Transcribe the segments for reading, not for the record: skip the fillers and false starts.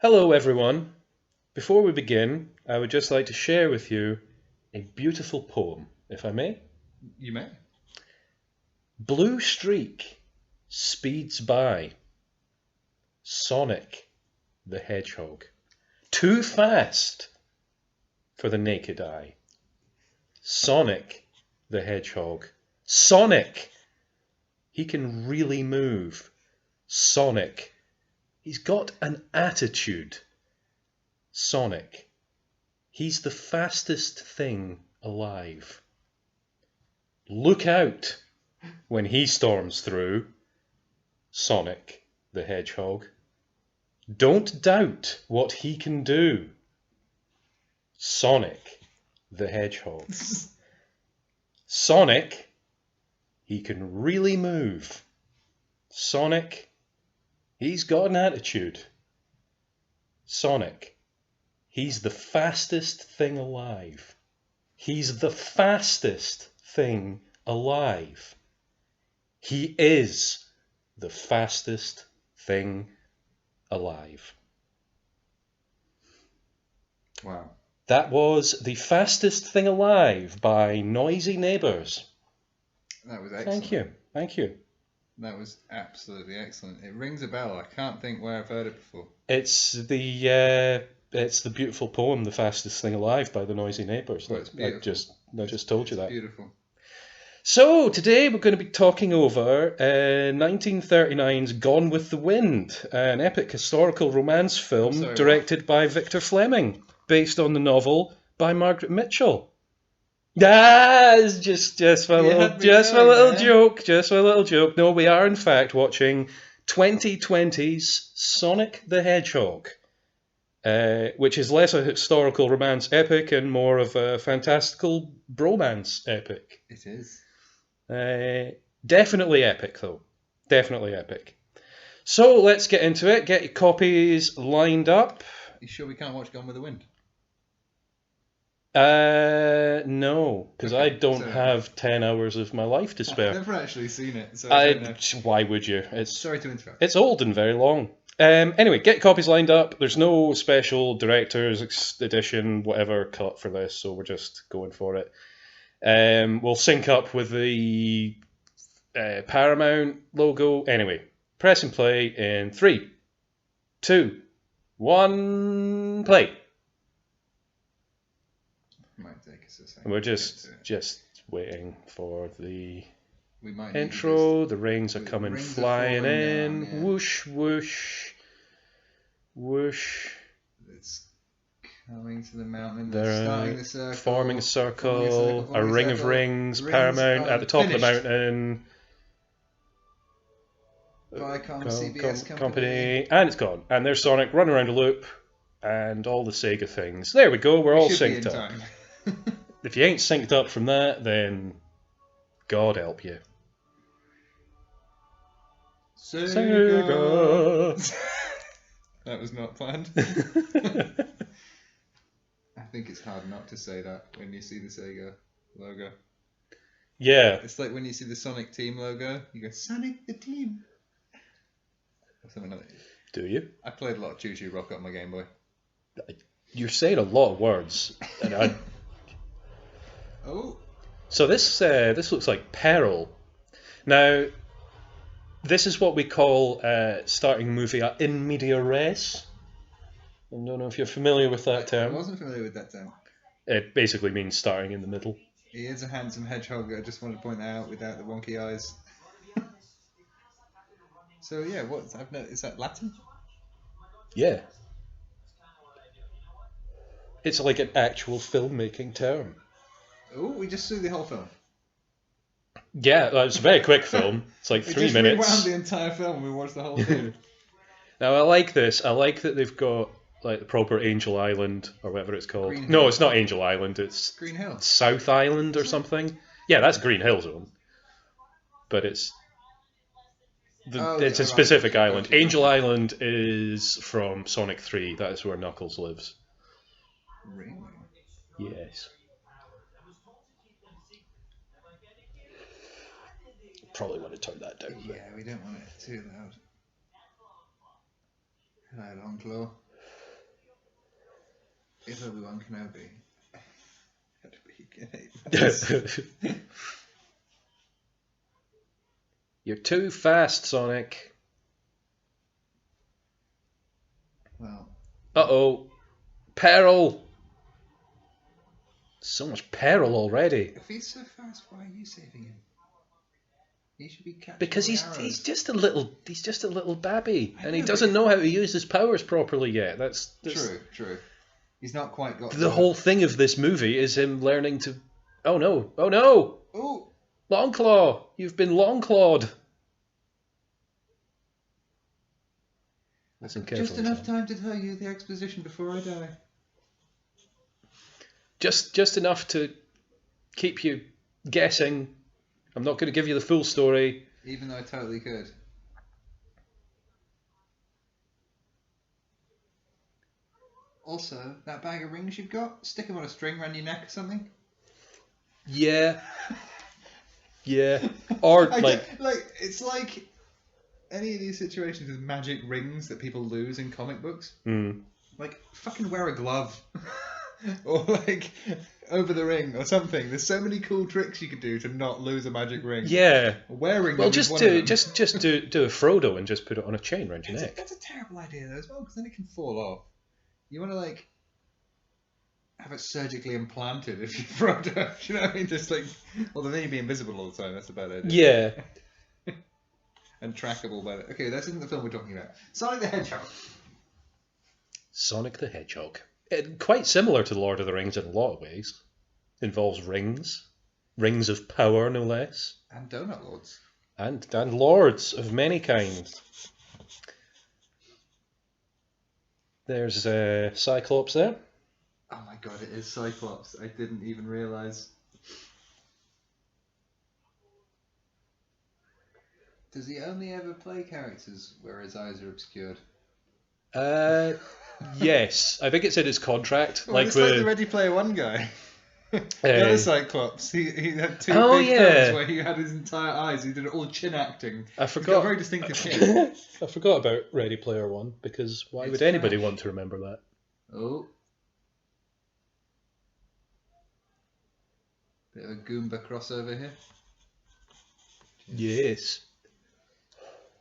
Hello everyone. Before we begin, I would just like to share with you a beautiful poem, if I may. You may. Blue streak speeds by. Sonic the Hedgehog. Too fast for the naked eye. Sonic the Hedgehog. Sonic! He can really move. Sonic. He's got an attitude. Sonic. He's the fastest thing alive. Look out when he storms through. Sonic the Hedgehog. Don't doubt what he can do. Sonic the Hedgehog. Sonic, he can really move. Sonic, he's got an attitude. Sonic, he's the fastest thing alive. He's the fastest thing alive. He is the fastest thing alive. Wow. That was The Fastest Thing Alive by Noisy Neighbours. That was excellent. Thank you. That was absolutely excellent. It rings a bell. I can't think where I've heard it before. It's the beautiful poem The Fastest Thing Alive by the Noisy Neighbours. Well, it's beautiful. I just told you that. Beautiful. So today we're going to be talking over 1939's Gone with the Wind, an epic historical romance film directed by Victor Fleming, based on the novel by Margaret Mitchell. It's just a little joke. No, we are in fact watching 2020's Sonic the Hedgehog, which is less a historical romance epic and more of a fantastical bromance epic. It is. Definitely epic, though. Definitely epic. So let's get into it. Get your copies lined up. You sure we can't watch Gone with the Wind? No, because I don't have 10 hours of my life to spare. I've never actually seen it, so why would you? Sorry to interrupt. It's old and very long. Anyway, get copies lined up. There's no special director's edition, whatever, cut for this, so we're just going for it. We'll sync up with the Paramount logo. Anyway, press and play in 3, 2, 1, play. Might take us a second. And we're just waiting for the we intro. The rings are coming flying in. Down, yeah. Whoosh, whoosh, whoosh. It's coming to the mountain. They're starting the circle. Forming a circle. A ring of rings. Paramount at the top of the mountain. Viacom CBS company. And it's gone. And there's Sonic running around a loop. And all the Sega things. There we go. We're all synced up. If you ain't synced up from that, then God help you. Sega. That was not planned. I think it's hard not to say that when you see the Sega logo. Yeah. It's like when you see the Sonic Team logo, you go, Sonic the Team. Or something like that. Do you? I played a lot of Choo Choo Rock on my Game Boy. You're saying a lot of words. And Oh. So this looks like Peril. Now, this is what we call starting a movie in media res. I don't know if you're familiar with that term. I wasn't familiar with that term. It basically means starting in the middle. He is a handsome hedgehog. I just wanted to point that out without the wonky eyes. So yeah, is that Latin? Yeah. It's like an actual filmmaking term. Oh, we just saw the whole film. Yeah, it's a very quick film. It's like 3 minutes. We just rewound the entire film and we watched the whole thing. Now, I like this. I like that they've got like the proper Angel Island or whatever it's called. Green no, Hill. It's not Angel Island. It's Green Hill. South Island or something. Yeah, that's Green Hill Zone. But it's a specific island. Angel Island is from Sonic 3. That is where Knuckles lives. Really? Yes. Probably want to turn that down. Yeah, we don't want it too loud. Hello, Longclaw. If Obi-Wan Kenobi had to be an 8. You're too fast, Sonic. Well. Uh-oh. Peril. So much peril already. If he's so fast, why are you saving him? He should be catching Because all the he's arrows. just a little babby, and he know, doesn't know how to use his powers properly yet. That's True. He's not quite got the whole thing of this movie is him learning to. Oh no! Oh! Longclaw, you've been Longclawed. Listen carefully. Just enough time to tell you the exposition before I die. Just enough to keep you guessing. I'm not going to give you the full story. Even though I totally could. Also, that bag of rings you've got, stick them on a string around your neck or something. Yeah. Or it's like any of these situations with magic rings that people lose in comic books. Mm. Like, fucking wear a glove. Or like over the ring or something. There's so many cool tricks you could do to not lose a magic ring. Yeah. Wearing well, them just is one do of them. just do a Frodo and just put it on a chain around your neck. That's a terrible idea though as well, because then it can fall off. You want to like have it surgically implanted if you Frodo. Do you know what I mean? Just like, well, then you'd be invisible all the time. That's a bad idea. Yeah. And trackable by the... Okay, that isn't the film we're talking about. Sonic the Hedgehog. Sonic the Hedgehog. Quite similar to Lord of the Rings in a lot of ways. Involves rings. Rings of power, no less. And donut lords. And lords of many kinds. There's Cyclops there. Oh my god, it is Cyclops. I didn't even realise. Does he only ever play characters where his eyes are obscured? Yes. I think it's in his contract. Well, it's like the Ready Player One guy. The other Cyclops. He had two big films where he had his entire eyes. He did all chin acting. I forgot. He's got a very distinctive chin. I forgot about Ready Player One, because why would anybody want to remember that? Oh. Bit of a Goomba crossover here. Yes.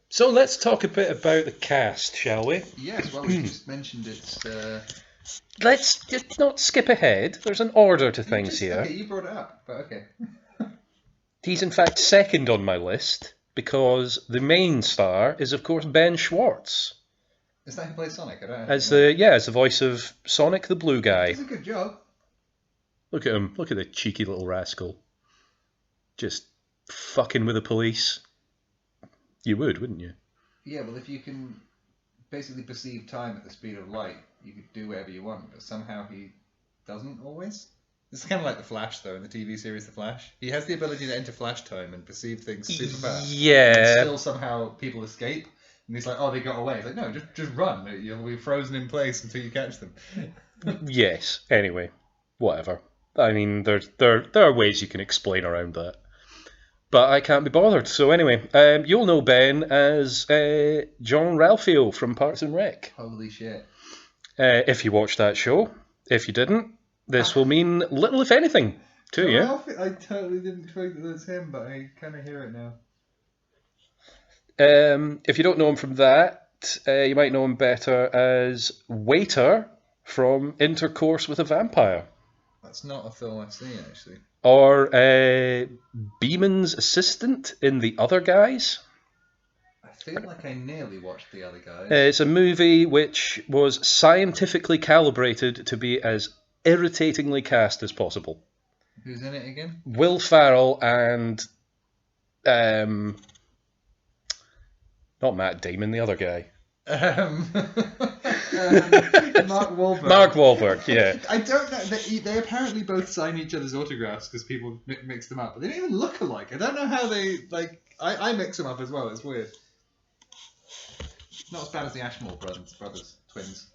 So let's talk a bit about the cast, shall we? Yes, well, we just mentioned it's... Let's just not skip ahead. There's an order to things here. Okay, you brought it up, but okay. He's in fact second on my list, because the main star is, of course, Ben Schwartz. Is that who plays Sonic? I don't know. As the voice of Sonic the Blue Guy. He does a good job. Look at him. Look at the cheeky little rascal. Just fucking with the police. You would, wouldn't you? Yeah, well, if you can basically perceive time at the speed of light, you could do whatever you want, but somehow he doesn't always. It's kind of like the Flash, though, in the TV series The Flash. He has the ability to enter Flash time and perceive things super fast. Yeah. And still somehow people escape. And he's like, oh, they got away. It's like, no, just run. You'll be frozen in place until you catch them. Yes. Anyway, whatever. I mean, there are ways you can explain around that. But I can't be bothered. So anyway, you'll know Ben as John Ralphio from Parks and Rec. Holy shit. If you watched that show. If you didn't, this will mean little, if anything, to you. I totally didn't think that was him, but I kind of hear it now. If you don't know him from that, you might know him better as Waiter from Intercourse with a Vampire. That's not a film I've seen, actually. Or Beeman's assistant in The Other Guys. I feel like I nearly watched The Other Guys. It's a movie which was scientifically calibrated to be as irritatingly cast as possible. Who's in it again? Will Ferrell and... not Matt Damon, the other guy. Mark Wahlberg. Mark Wahlberg, yeah. I don't know. They apparently both sign each other's autographs because people mix them up, but they don't even look alike. I don't know how they like. I mix them up as well. It's weird. Not as bad as the Ashmore brothers, twins.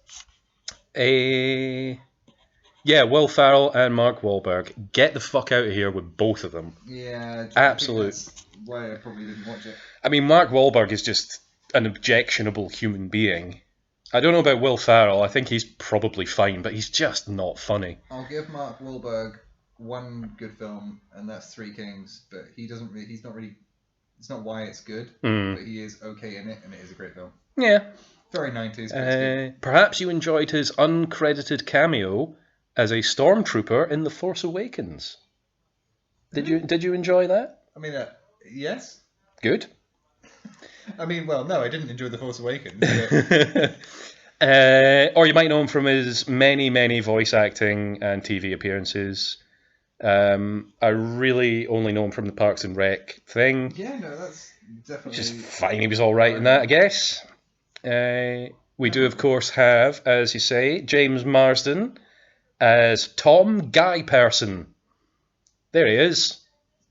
Yeah, Will Ferrell and Mark Wahlberg. Get the fuck out of here with both of them. Yeah, absolute. That's why I probably didn't watch it. I mean, Mark Wahlberg is just an objectionable human being. I don't know about Will Ferrell. I think he's probably fine, but he's just not funny. I'll give Mark Wahlberg one good film, and that's Three Kings. But he doesn't really. He's not really. It's not why it's good, but he is okay in it, and it is a great film. Yeah. Very 90s, but it's good. Perhaps you enjoyed his uncredited cameo as a stormtrooper in The Force Awakens. Did you enjoy that? I mean, yes. Good. I mean, well, no, I didn't enjoy The Force Awakens. But... or you might know him from his many voice acting and TV appearances. I really only know him from the Parks and Rec thing. Yeah, no, that's definitely... Which is fine, he was alright in that, I guess. We do, of course, have, as you say, James Marsden as Tom Guy Person. There he is.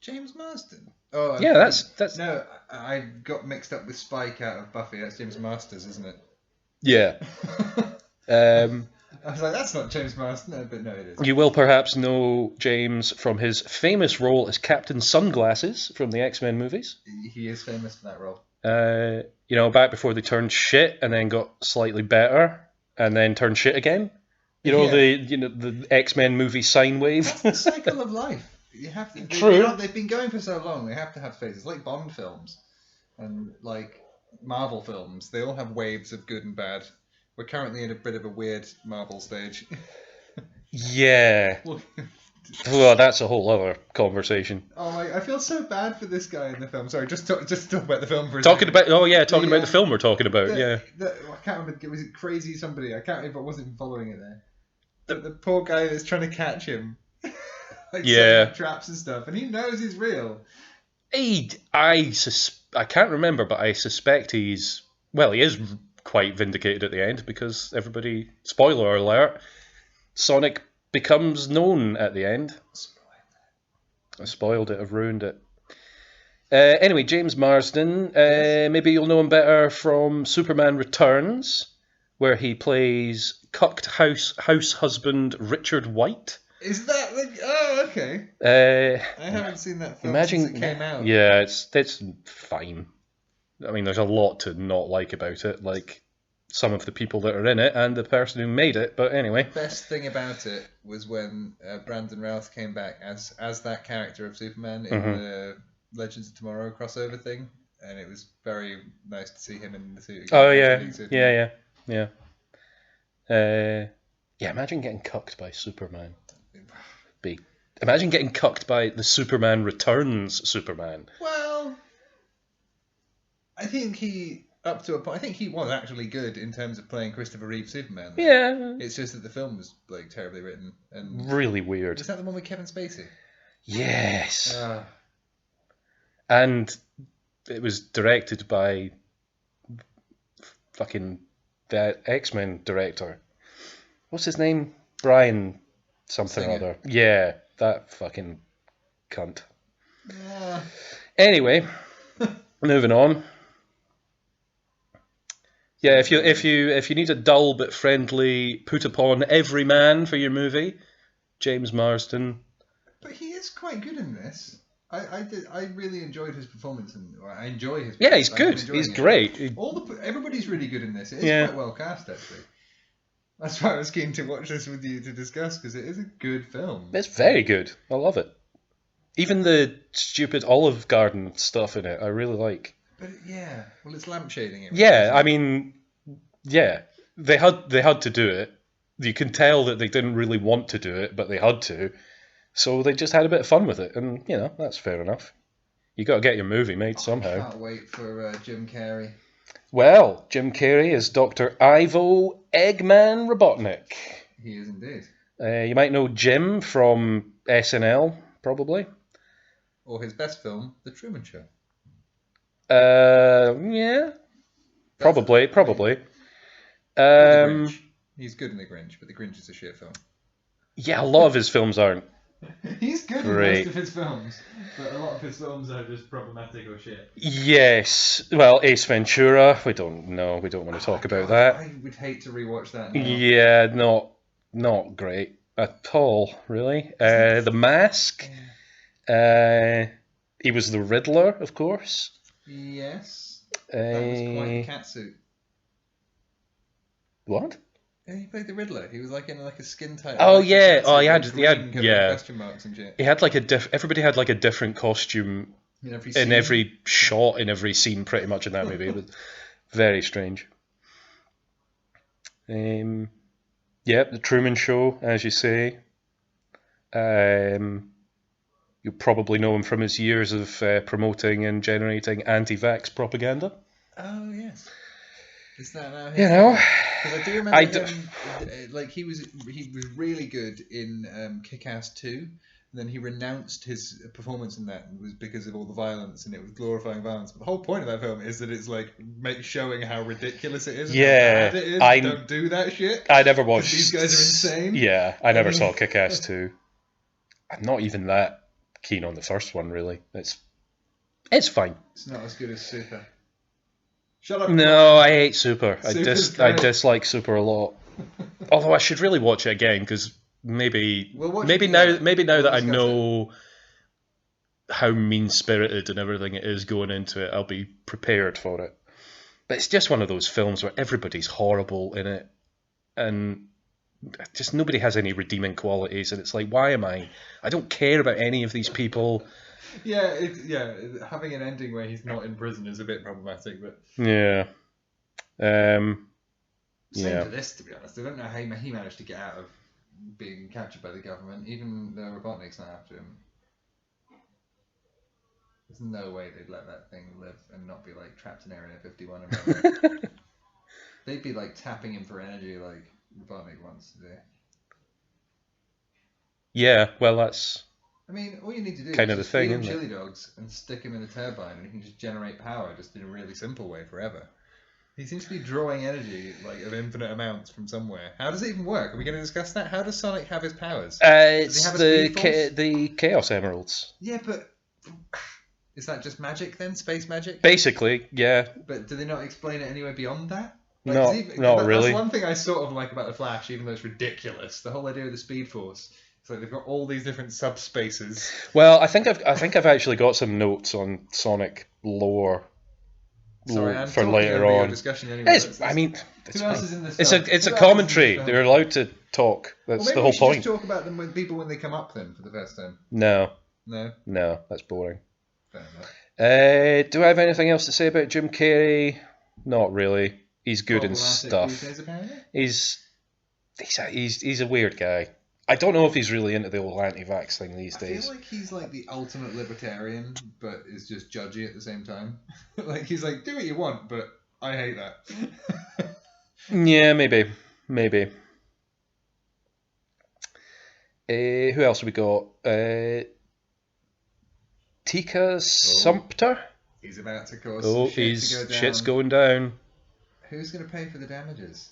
James Marsden? Oh, yeah, that's... No, I got mixed up with Spike out of Buffy. That's James Masters, isn't it? Yeah. I was like, that's not James Marsden, but no, it is. You will perhaps know James from his famous role as Captain Sunglasses from the X-Men movies. He is famous for that role. You know, back before they turned shit and then got slightly better and then turned shit again. You know, the X-Men movie sine wave. That's the cycle of life. You have to. True. They've been going for so long. They have to have phases, like Bond films and like Marvel films. They all have waves of good and bad. We're currently in a bit of a weird Marvel stage. Yeah. Well, that's a whole other conversation. Oh, I feel so bad for this guy in the film. Sorry, just talk about the film for a second. About the film we're talking about. I can't remember. Was it Crazy Somebody? I can't. If I wasn't following it there. The poor guy that's trying to catch him. Setting up traps and stuff, and he knows he's real. I can't remember, but I suspect he is quite vindicated at the end because everybody, spoiler alert, Sonic becomes known at the end. I spoiled it, I've ruined it. Anyway, James Marsden, maybe you'll know him better from Superman Returns, where he plays cucked house husband Richard White. Is that oh, okay. I haven't seen that film since it came out. Yeah, it's fine. I mean, there's a lot to not like about it, like some of the people that are in it and the person who made it, but anyway. The best thing about it was when Brandon Routh came back as that character of Superman in the Legends of Tomorrow crossover thing, and it was very nice to see him in the suit again. Oh, yeah. Imagine getting cucked by Superman. Imagine getting cucked by the Superman Returns Superman. Well, I think he, up to a point, I think he was actually good in terms of playing Christopher Reeve Superman. Though. Yeah. It's just that the film was like terribly written and really weird. Was that the one with Kevin Spacey? Yes. And it was directed by fucking that X-Men director. What's his name? Brian something or other. Yeah, that fucking cunt. Yeah. Anyway, moving on. Yeah, if you need a dull but friendly put upon every man for your movie, James Marsden. But he is quite good in this. I really enjoyed his performance, and I enjoy his. Yeah, he's good. He's great. Everybody's really good in this. It is quite well cast, actually. That's why I was keen to watch this with you to discuss, because it is a good film. It's very good. I love it. Even the stupid Olive Garden stuff in it, I really like. But yeah, well, it's lampshading it. Yeah, I mean, yeah, they had to do it. You can tell that they didn't really want to do it, but they had to. So they just had a bit of fun with it, and you know that's fair enough. You got to get your movie made somehow. I can't wait for Jim Carrey. Well, Jim Carrey is Dr. Ivo Eggman Robotnik. He is indeed. You might know Jim from SNL, probably. Or his best film, The Truman Show. Yeah. Probably. The Grinch. He's good in The Grinch, but The Grinch is a shit film. Yeah, a lot of his films aren't. He's good in most of his films, but a lot of his films are just problematic or shit. Yes. Well, Ace Ventura, we don't want to talk about that. I would hate to rewatch that now. Yeah, not great at all, really. The Mask. He was the Riddler, of course. Yes. That was quite a catsuit. What? Yeah, he played the Riddler. He was like in like a skin tight. Oh electric yeah. Oh, tracksuit with green covered yeah. question marks and shit. He had like everybody had like a different costume In every in scene. every shot, in every scene, pretty much in that movie. It was very strange. Yep, the Truman Show, as you say. You'll probably know him from his years of promoting and generating anti-vax propaganda. Oh yes. Is that now his You know, thing? Because I do remember him. Like he was really good in Kick-Ass 2. And then he renounced his performance in that was because of all the violence, and it was glorifying violence. But the whole point of that film is that it's like showing how ridiculous it is and how bad it is. Don't do that shit. I never watched. These guys are insane. Yeah, I never saw Kick-Ass 2. I'm not even that keen on the first one, really. It's fine. It's not as good as Super. Shut up. No, I hate Super. I dislike Super a lot. Although I should really watch it again because maybe now that I know how mean-spirited and everything it is going into it, I'll be prepared for it. But it's just one of those films where everybody's horrible in it, and just nobody has any redeeming qualities, and it's like, why am I don't care about any of these people. Yeah, having an ending where he's not in prison is a bit problematic, but yeah. Same for this, to be honest. I don't know how he managed to get out of being captured by the government, even though Robotnik's not after him. There's no way they'd let that thing live and not be like trapped in Area 51 and they'd be like tapping him for energy like Robotnik wants to do. Yeah, well, that's... I mean, all you need to do kind is of just the thing, feed him isn't it? chili dogs and stick him in a turbine, and he can just generate power just in a really simple way forever. He seems to be drawing energy like of infinite amounts from somewhere. How does it even work? Are we going to discuss that? How does Sonic have his powers? It's does he have a the Chaos Emeralds. Yeah, but is that just magic then? Space magic? Basically, yeah. But do they not explain it anywhere beyond that? Not really. That's one thing I sort of like about the Flash, even though it's ridiculous. The whole idea of the Speed Force. It's like they've got all these different subspaces. Well, I think I've actually got some notes on Sonic lore. Sorry, I'm for talking later over your on. discussion anyway. Who else is in this it's film? it's a commentary. They're allowed to talk. That's the whole point. Just talk about them with people when they come up then for the first time. No, that's boring. Fair enough. Do I have anything else to say about Jim Carrey? Not really. He's good in stuff. He's a weird guy. I don't know if he's really into the old anti-vax thing these days. I feel like he's like the ultimate libertarian, but is just judgy at the same time. Like he's like, do what you want, but I hate that. Yeah, maybe. Who else have we got? Tika Sumpter. He's about to cause shit's going down. Who's going to pay for the damages?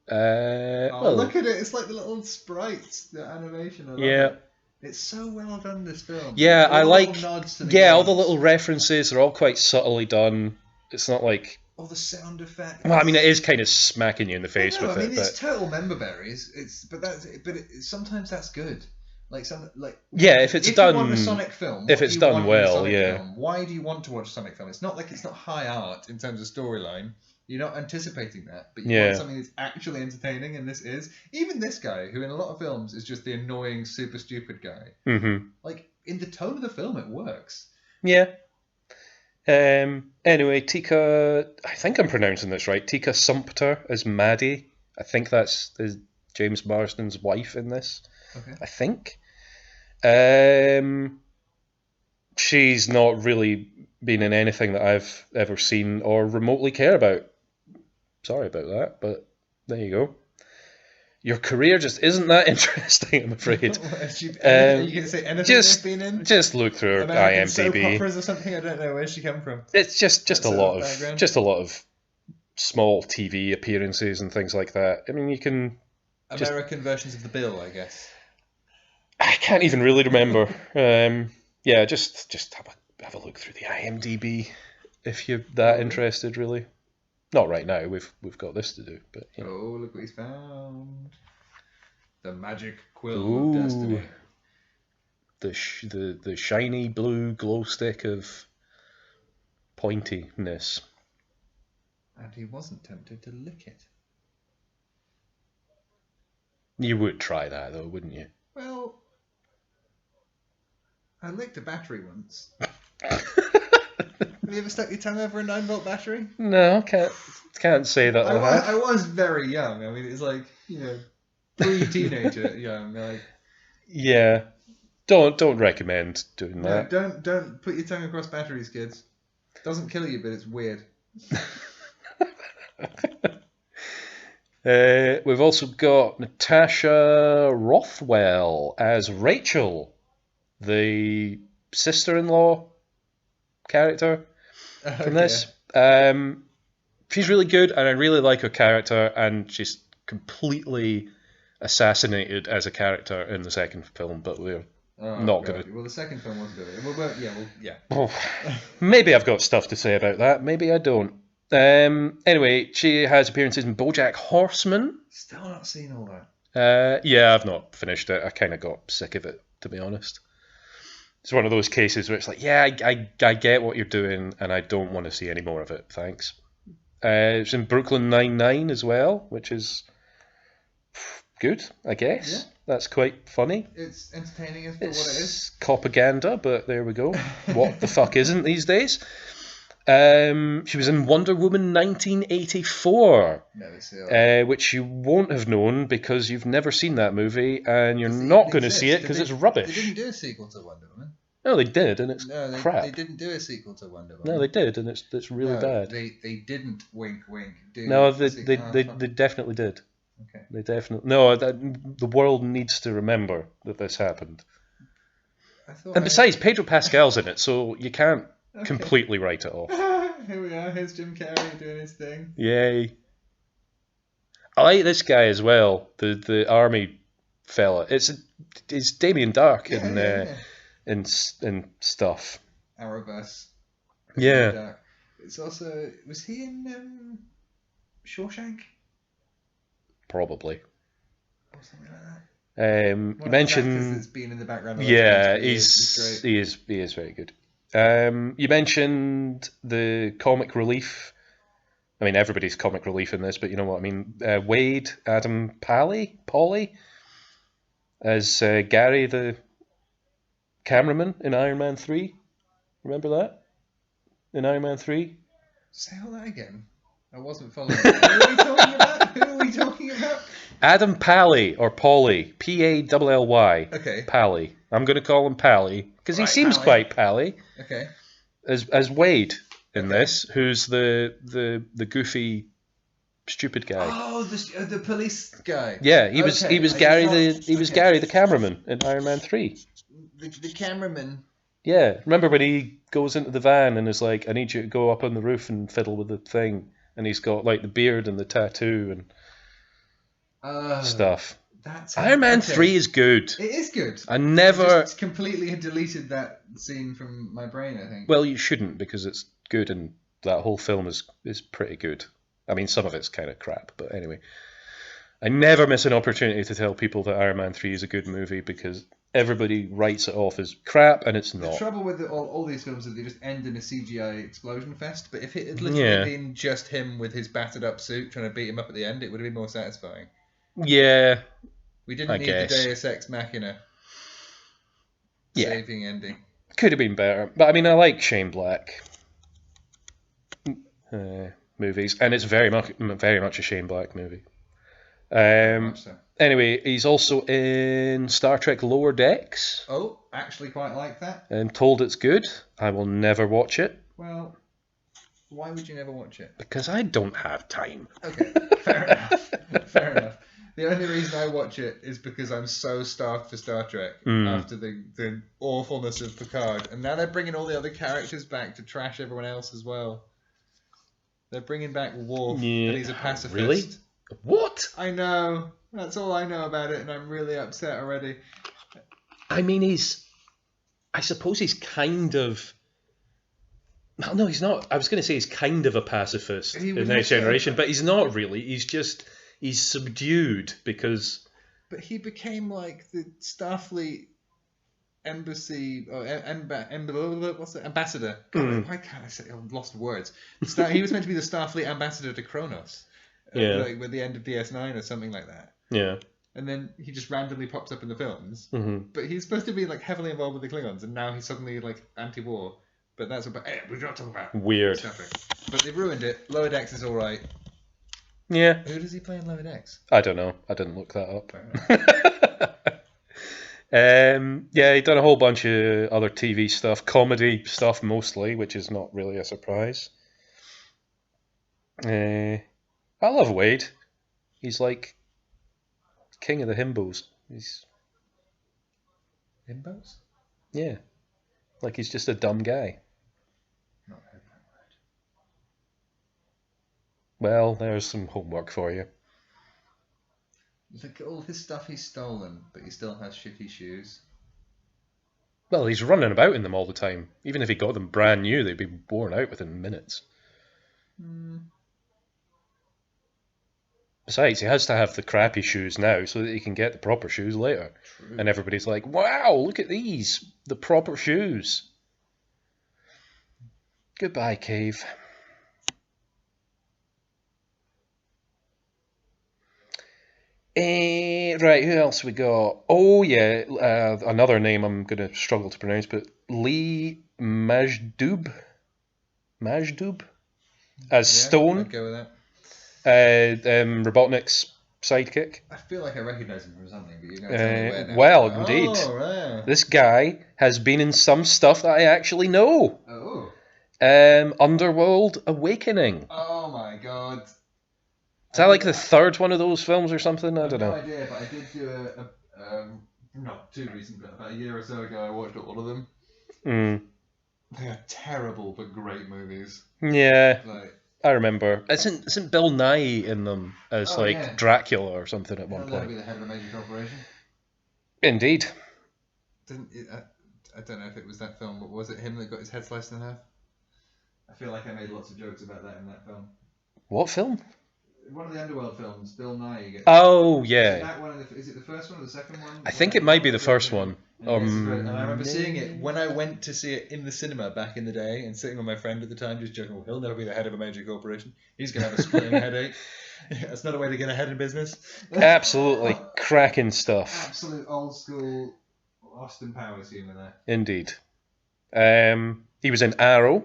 Look at it! It's like the little sprites, the animation. I love it. It's so well done. This film. Yeah, I like. Nods to the all the little references are all quite subtly done. It's not like all the sound effects. Well, I mean, it is kind of smacking you in the face with it. I mean, it's total member berries. Sometimes that's good. If it's done. You want a Sonic film, if it's done well, yeah. Film? Why do you want to watch a Sonic film? It's not like it's not high art in terms of storyline. You're not anticipating that, but you want something that's actually entertaining, and this is. Even this guy, who in a lot of films is just the annoying, super stupid guy. Mm-hmm. Like, in the tone of the film, it works. Yeah. Anyway, Tika, I think I'm pronouncing this right, Tika Sumpter as Maddie. I think that's James Marsden's wife in this. Okay. I think. She's not really been in anything that I've ever seen or remotely care about. Sorry about that, but there you go. Your career just isn't that interesting, I'm afraid. Are you going to say anything she's been in? Just look through her American IMDb. Soap operas or something? I don't know where she come from. It's just a lot of small TV appearances and things like that. I mean, you can American versions of The Bill, I guess. I can't even really remember. Yeah, just have a look through the IMDb if you're that interested, really. Not right now. We've got this to do, but yeah. Oh, look what he's found! The magic quill of destiny. The shiny blue glow stick of pointiness. And he wasn't tempted to lick it. You would try that though, wouldn't you? Well, I licked a battery once. Have you ever stuck your tongue over a 9-volt battery? No, can't say that I have. I was very young. I mean, it's like, pre-teenager young. Like, Yeah, don't recommend doing no, that. don't put your tongue across batteries, kids. Doesn't kill you, but it's weird. We've also got Natasha Rothwell as Rachel, the sister-in-law character from this. She's really good, and I really like her character, and she's completely assassinated as a character in the second film, but we're not going to... Well, the second film was good. Yeah. Oh, maybe I've got stuff to say about that, maybe I don't. Anyway, she has appearances in BoJack Horseman. Still not seen all that. Yeah, I've not finished it. I kind of got sick of it, to be honest. It's one of those cases where it's like, yeah, I get what you're doing, and I don't want to see any more of it. Thanks. It's in Brooklyn Nine-Nine as well, which is good, I guess. Yeah. That's quite funny. It's entertaining as for what it is. Propaganda, but there we go. What the fuck isn't these days? She was in Wonder Woman 1984, Never seen it. which you won't have known because you've never seen that movie, and you're not going to see it because it's rubbish. They didn't do a sequel to Wonder Woman. No, they did, and it's crap. They didn't do a sequel to Wonder Woman. No, they did, and it's really bad. They didn't. Wink, wink. They definitely did. Okay. They definitely the world needs to remember that this happened. And besides, Pedro Pascal's in it, so you can't completely write it off. Here we are. Here's Jim Carrey doing his thing. Yay! I like this guy as well, the army fella. It's Damien Dark in stuff. Arrowverse. Yeah. It's also, was he in Shawshank? Probably. Or something like that. You mentioned. That's been in the background. Yeah, he is very good. You mentioned the comic relief. I mean, everybody's comic relief in this, but you know what I mean. Wade, Adam Pally, as Gary the cameraman in Iron Man 3. Remember that? In Iron Man 3? Say all that again. I wasn't following. Who are we talking about? Who are we talking about? Adam Pally, or Pauly. Pally. Okay. Pally. I'm going to call him Pally, because he seems quite Pally. Okay. As Wade in this, who's the goofy, stupid guy. Oh, the police guy. Yeah, he was Gary the cameraman in Iron Man 3. The cameraman. Yeah, remember when he goes into the van and is like, I need you to go up on the roof and fiddle with the thing, and he's got like the beard and the tattoo and stuff. Iron Man 3 is good. It is good. I never just completely had deleted that scene from my brain, I think. Well, you shouldn't, because it's good, and that whole film is pretty good. I mean, some of it's kind of crap, but anyway. I never miss an opportunity to tell people that Iron Man 3 is a good movie, because everybody writes it off as crap, and it's not. The trouble with all these films is they just end in a CGI explosion fest, but if it had literally been just him with his battered up suit trying to beat him up at the end, it would have been more satisfying. Yeah. We didn't need the Deus Ex Machina saving ending. Could have been better. But I mean, I like Shane Black movies, and it's very much a Shane Black movie. Anyway, he's also in Star Trek Lower Decks. Oh, actually quite like that. And told it's good. I will never watch it. Well, why would you never watch it? Because I don't have time. Okay, fair enough. Fair enough. The only reason I watch it is because I'm so starved for Star Trek after the awfulness of Picard. And now they're bringing all the other characters back to trash everyone else as well. They're bringing back Worf, and he's a pacifist. Really? What? I know. That's all I know about it, and I'm really upset already. I mean, I suppose he's kind of... No, he's not. I was going to say he's kind of a pacifist in Next Generation, but he's not really. He's subdued because... But he became like the Starfleet embassy... what's it? Ambassador. Why can't I say... I've lost words. He was meant to be the Starfleet ambassador to Kronos. Like with the end of DS9 or something like that. Yeah. and then he just randomly pops up in the films. Mm-hmm. But he's supposed to be like heavily involved with the Klingons, and now he's suddenly like anti-war. But that's what we're not talking about. Weird. But they ruined it. Lower Decks is all right. Yeah. Who does he play in Lower Decks? I don't know. I didn't look that up. Fair Yeah, he done a whole bunch of other TV stuff, comedy stuff mostly, which is not really a surprise. I love Wade. He's like king of the himbos. He's Himbos? yeah, like he's just a dumb guy. Not heard that word. Well, there's some homework for you. Look at all his stuff he's stolen, but he still has shitty shoes. Well, he's running about in them all the time. Even if he got them brand new, they'd be worn out within minutes. Besides, he has to have the crappy shoes now so that he can get the proper shoes later. True. And everybody's like, wow, look at these, the proper shoes. Goodbye, Cave. Right, who else we got? Oh, yeah, another name I'm going to struggle to pronounce, but Lee Majdoub? Majdoub? As Stone, I'd go with that. Robotnik's sidekick. I feel like I recognise him from something, but you're going to tell me where now. Well, indeed. Oh, right. This guy has been in some stuff that I actually know. Oh. Underworld Awakening. Oh my god. Is that like the third one of those films or something? I don't know. No idea, but I did do not too recent, but about a year or so ago, I watched all of them. They are terrible but great movies. Yeah, Like, I remember. Isn't Bill Nye in them as Dracula or something at one That'll point? be the head of a major corporation. Indeed. I don't know if it was that film, but was it him that got his head sliced in half? I feel like I made lots of jokes about that in that film. What film? One of the Underworld films, Bill Nye gets. Oh, yeah. Is it the first one or the second one? I think it might be the first one. And I remember seeing it when I went to see it in the cinema back in the day, and sitting with my friend at the time, just joking, well, he'll never be the head of a major corporation. He's going to have a splitting headache. That's not a way to get ahead in business. Absolutely cracking stuff. Absolute old school Austin Powers humour there. Indeed. He was in Arrow,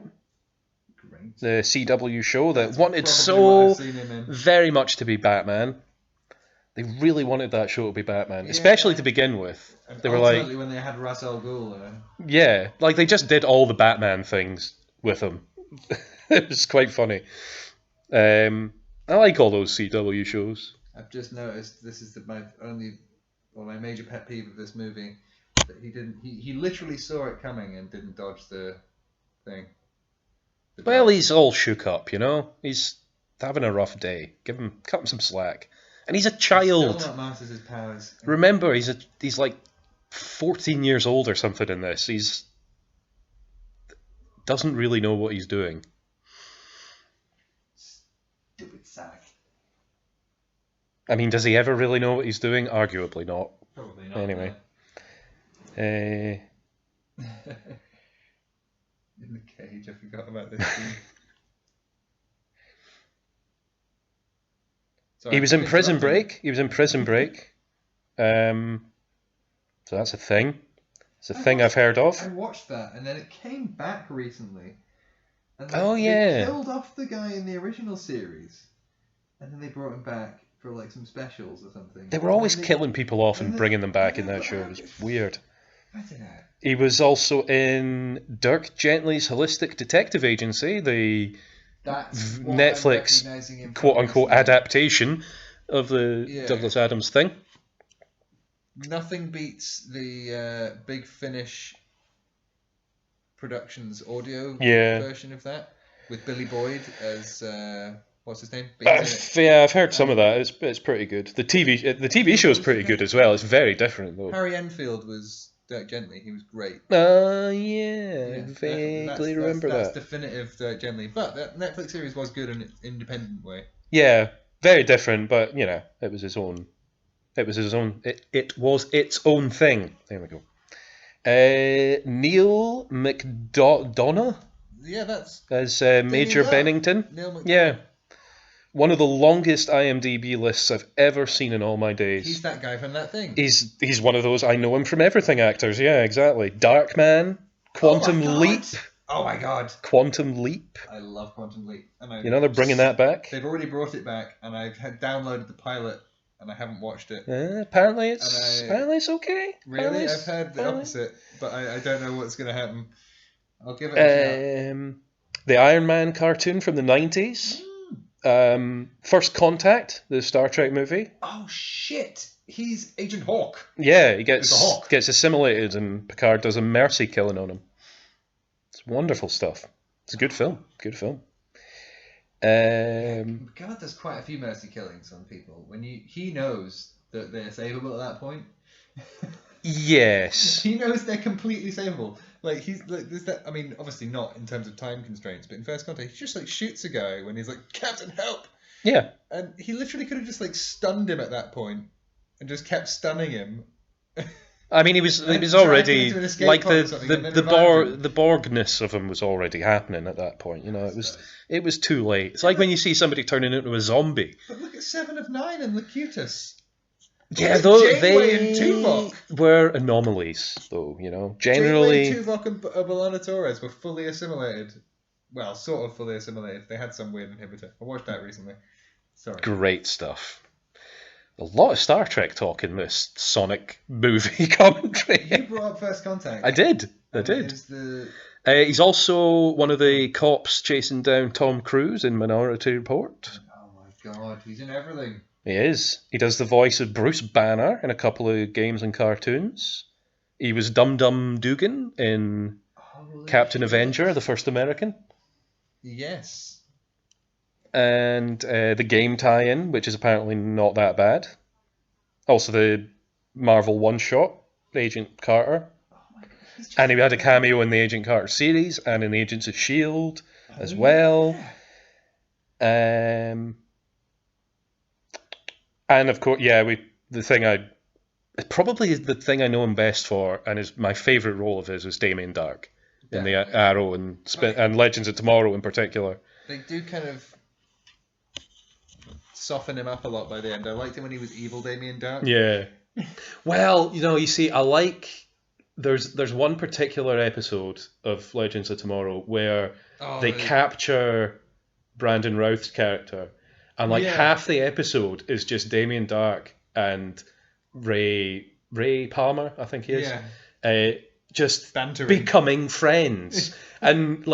Great. the CW show that That's wanted probably so what I've seen him in. very much to be Batman. They really wanted that show to be Batman, Yeah. especially to begin with. And They were like, ultimately when they had Ra's al Ghul yeah, like they just did all the Batman things with him. It was quite funny. I like all those CW shows. I've just noticed this is my major pet peeve of this movie, that he literally saw it coming and didn't dodge the thing. Well, he's all shook up, you know? He's having a rough day. Cut him some slack. And he's a child. Still not masters his powers. Remember, he's like 14 years old or something in this. He's doesn't really know what he's doing. Stupid sack. I mean, does he ever really know what he's doing? Arguably not. Probably not. Anyway. In the cage, I forgot about this scene. Sorry, He was in Prison Break. So that's a thing. It's a thing I've heard of. I watched that, and then it came back recently. And yeah. They killed off the guy in the original series, and then they brought him back for like some specials or something. They were always killing people off and bringing them back in that show. It was weird. I don't know. He was also in Dirk Gently's Holistic Detective Agency, the That's what I'm Netflix recognizing him from quote-unquote yesterday. adaptation of the Douglas Adams thing. Nothing beats the Big Finish Productions audio version of that with Billy Boyd as what's his name? I've heard some of that. It's pretty good. The TV show is pretty good as well. It's very different though. Harry Enfield was Dirk Gently. He was great. I vaguely remember that's that. definitive Dirk Gently. But that Netflix series was good in an independent way. Yeah, very different, but you know, it was his own. It was its own thing. There we go. Neil McDonough Yeah, that's as Major Duff. Bennington. Neil McDonough. Yeah. one of the longest IMDb lists I've ever seen in all my days. He's that guy from that thing. He's one of those I know him from everything actors. Yeah, exactly. Darkman, Quantum Leap. Oh my god. Quantum Leap. I love Quantum Leap. And You know they're bringing that back. They've already brought it back, and I've had downloaded the pilot, and I haven't watched it. Apparently it's okay. Really? I've heard the opposite, but I don't know what's going to happen. I'll give it a shot. The Iron Man cartoon from the 90s. First Contact, the Star Trek movie. Oh shit! He's Agent Hawk. Yeah, he gets assimilated, and Picard does a mercy killing on him. It's wonderful stuff. It's a good film. Good film. God does quite a few mercy killings on people when he knows that they're savable at that point. Yes. He knows they're completely savable. Like he's like there's that. I mean, obviously not in terms of time constraints, but in First Contact, he just like shoots a guy when he's like, "Captain, help!" Yeah. And he literally could have just like stunned him at that point, and just kept stunning him. I mean, he was already like the Borgness of him was already happening at that point. You know, it was too late. It's like when you see somebody turning into a zombie. But look at 7 of 9 and Locutus. Yeah, though they were anomalies, though. You know, generally Janeway, Tuvok, and B'Elanna Torres were fully assimilated. Well, sort of fully assimilated. They had some weird inhibitor. I watched that recently. Sorry. Great stuff. A lot of Star Trek talk in this Sonic movie commentary. You brought up First Contact. I did. He's also one of the cops chasing down Tom Cruise in Minority Report. Oh my god, he's in everything. He is. He does the voice of Bruce Banner in a couple of games and cartoons. He was Dum Dum Dugan in Captain Avenger, the first American. Yes. And the game tie-in, which is apparently not that bad. Also the Marvel one-shot, Agent Carter. Oh my God, and he had a cameo in the Agent Carter series and in the Agents of S.H.I.E.L.D. as well. Yeah. And of course, the thing I know him best for, and is my favourite role of his, is Damien Darhk in the Arrow and Legends of Tomorrow in particular. They do kind of soften him up a lot by the end. I liked him when he was evil Damien Darhk. Yeah. Well, you see, I like... There's one particular episode of Legends of Tomorrow where they capture Brandon Routh's character, and half the episode is just Damien Darhk and Ray Palmer, I think he is, just bantering, becoming friends. And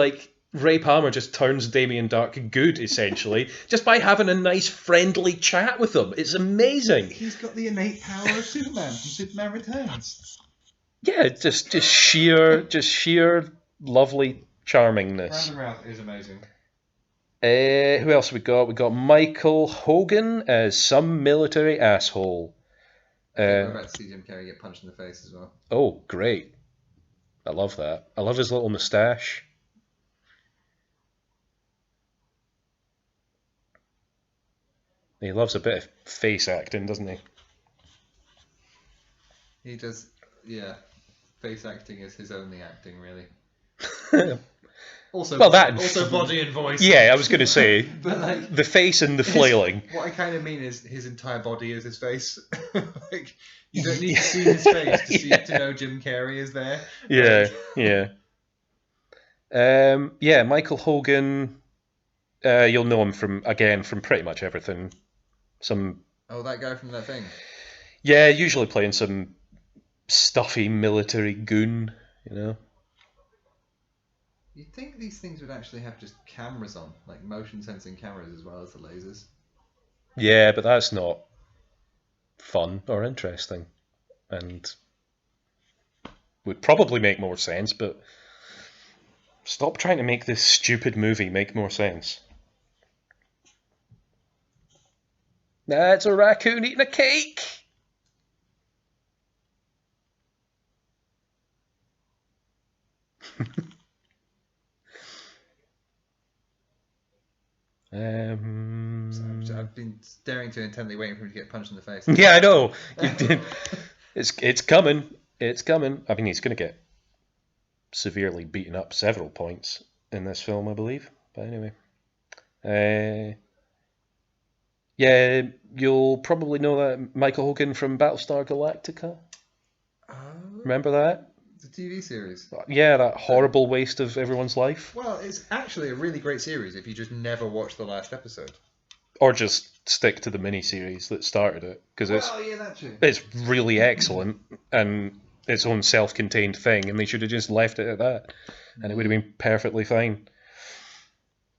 Ray Palmer just turns Damien Darhk good, essentially, just by having a nice friendly chat with him. It's amazing. He's got the innate power of Superman from Superman Returns. Yeah, just sheer lovely charmingness. Brandon Routh is amazing. Who else we got? We got Michael Hogan as some military asshole. We're about to see Jim Carrey get punched in the face as well. Oh, great. I love that. I love his little moustache. He loves a bit of face acting, doesn't he? He does, yeah. Face acting is his only acting, really. Also body and voice. Yeah, I was going to say, but the face and the flailing. What I kind of mean is his entire body is his face. You don't need to see his face to know Jim Carrey is there. Yeah, yeah. Michael Hogan, you'll know him from pretty much everything. That guy from that thing. Yeah, usually playing some stuffy military goon, you know. You'd think these things would actually have just cameras on, like motion sensing cameras as well as the lasers. Yeah, but that's not fun or interesting, and would probably make more sense, but stop trying to make this stupid movie make more sense. That's a raccoon eating a cake! I've been staring too intently, waiting for him to get punched in the face. Yeah, I know. It's coming. It's coming. I mean, he's going to get severely beaten up several points in this film, I believe. But anyway, Yeah, you'll probably know that Michael Hogan from Battlestar Galactica. Remember that? The TV series. Yeah, that horrible waste of everyone's life. Well, it's actually a really great series if you just never watch the last episode. Or just stick to the miniseries that started it, because it's really excellent and its own self-contained thing, and they should have just left it at that, and it would have been perfectly fine.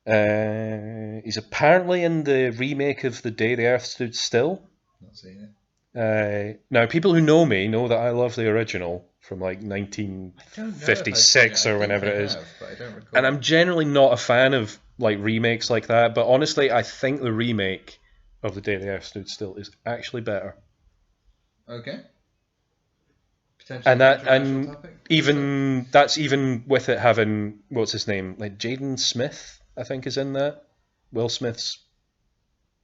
He's apparently in the remake of The Day the Earth Stood Still. Not seen it. Now, people who know me know that I love the original from like 1956 or whenever it is. But I don't recall. And I'm generally not a fan of like remakes like that, but honestly, I think the remake of The Day the Earth Stood Still is actually better. Okay. And that's even with it having, what's his name, like Jaden Smith, I think, is in that. Will Smith's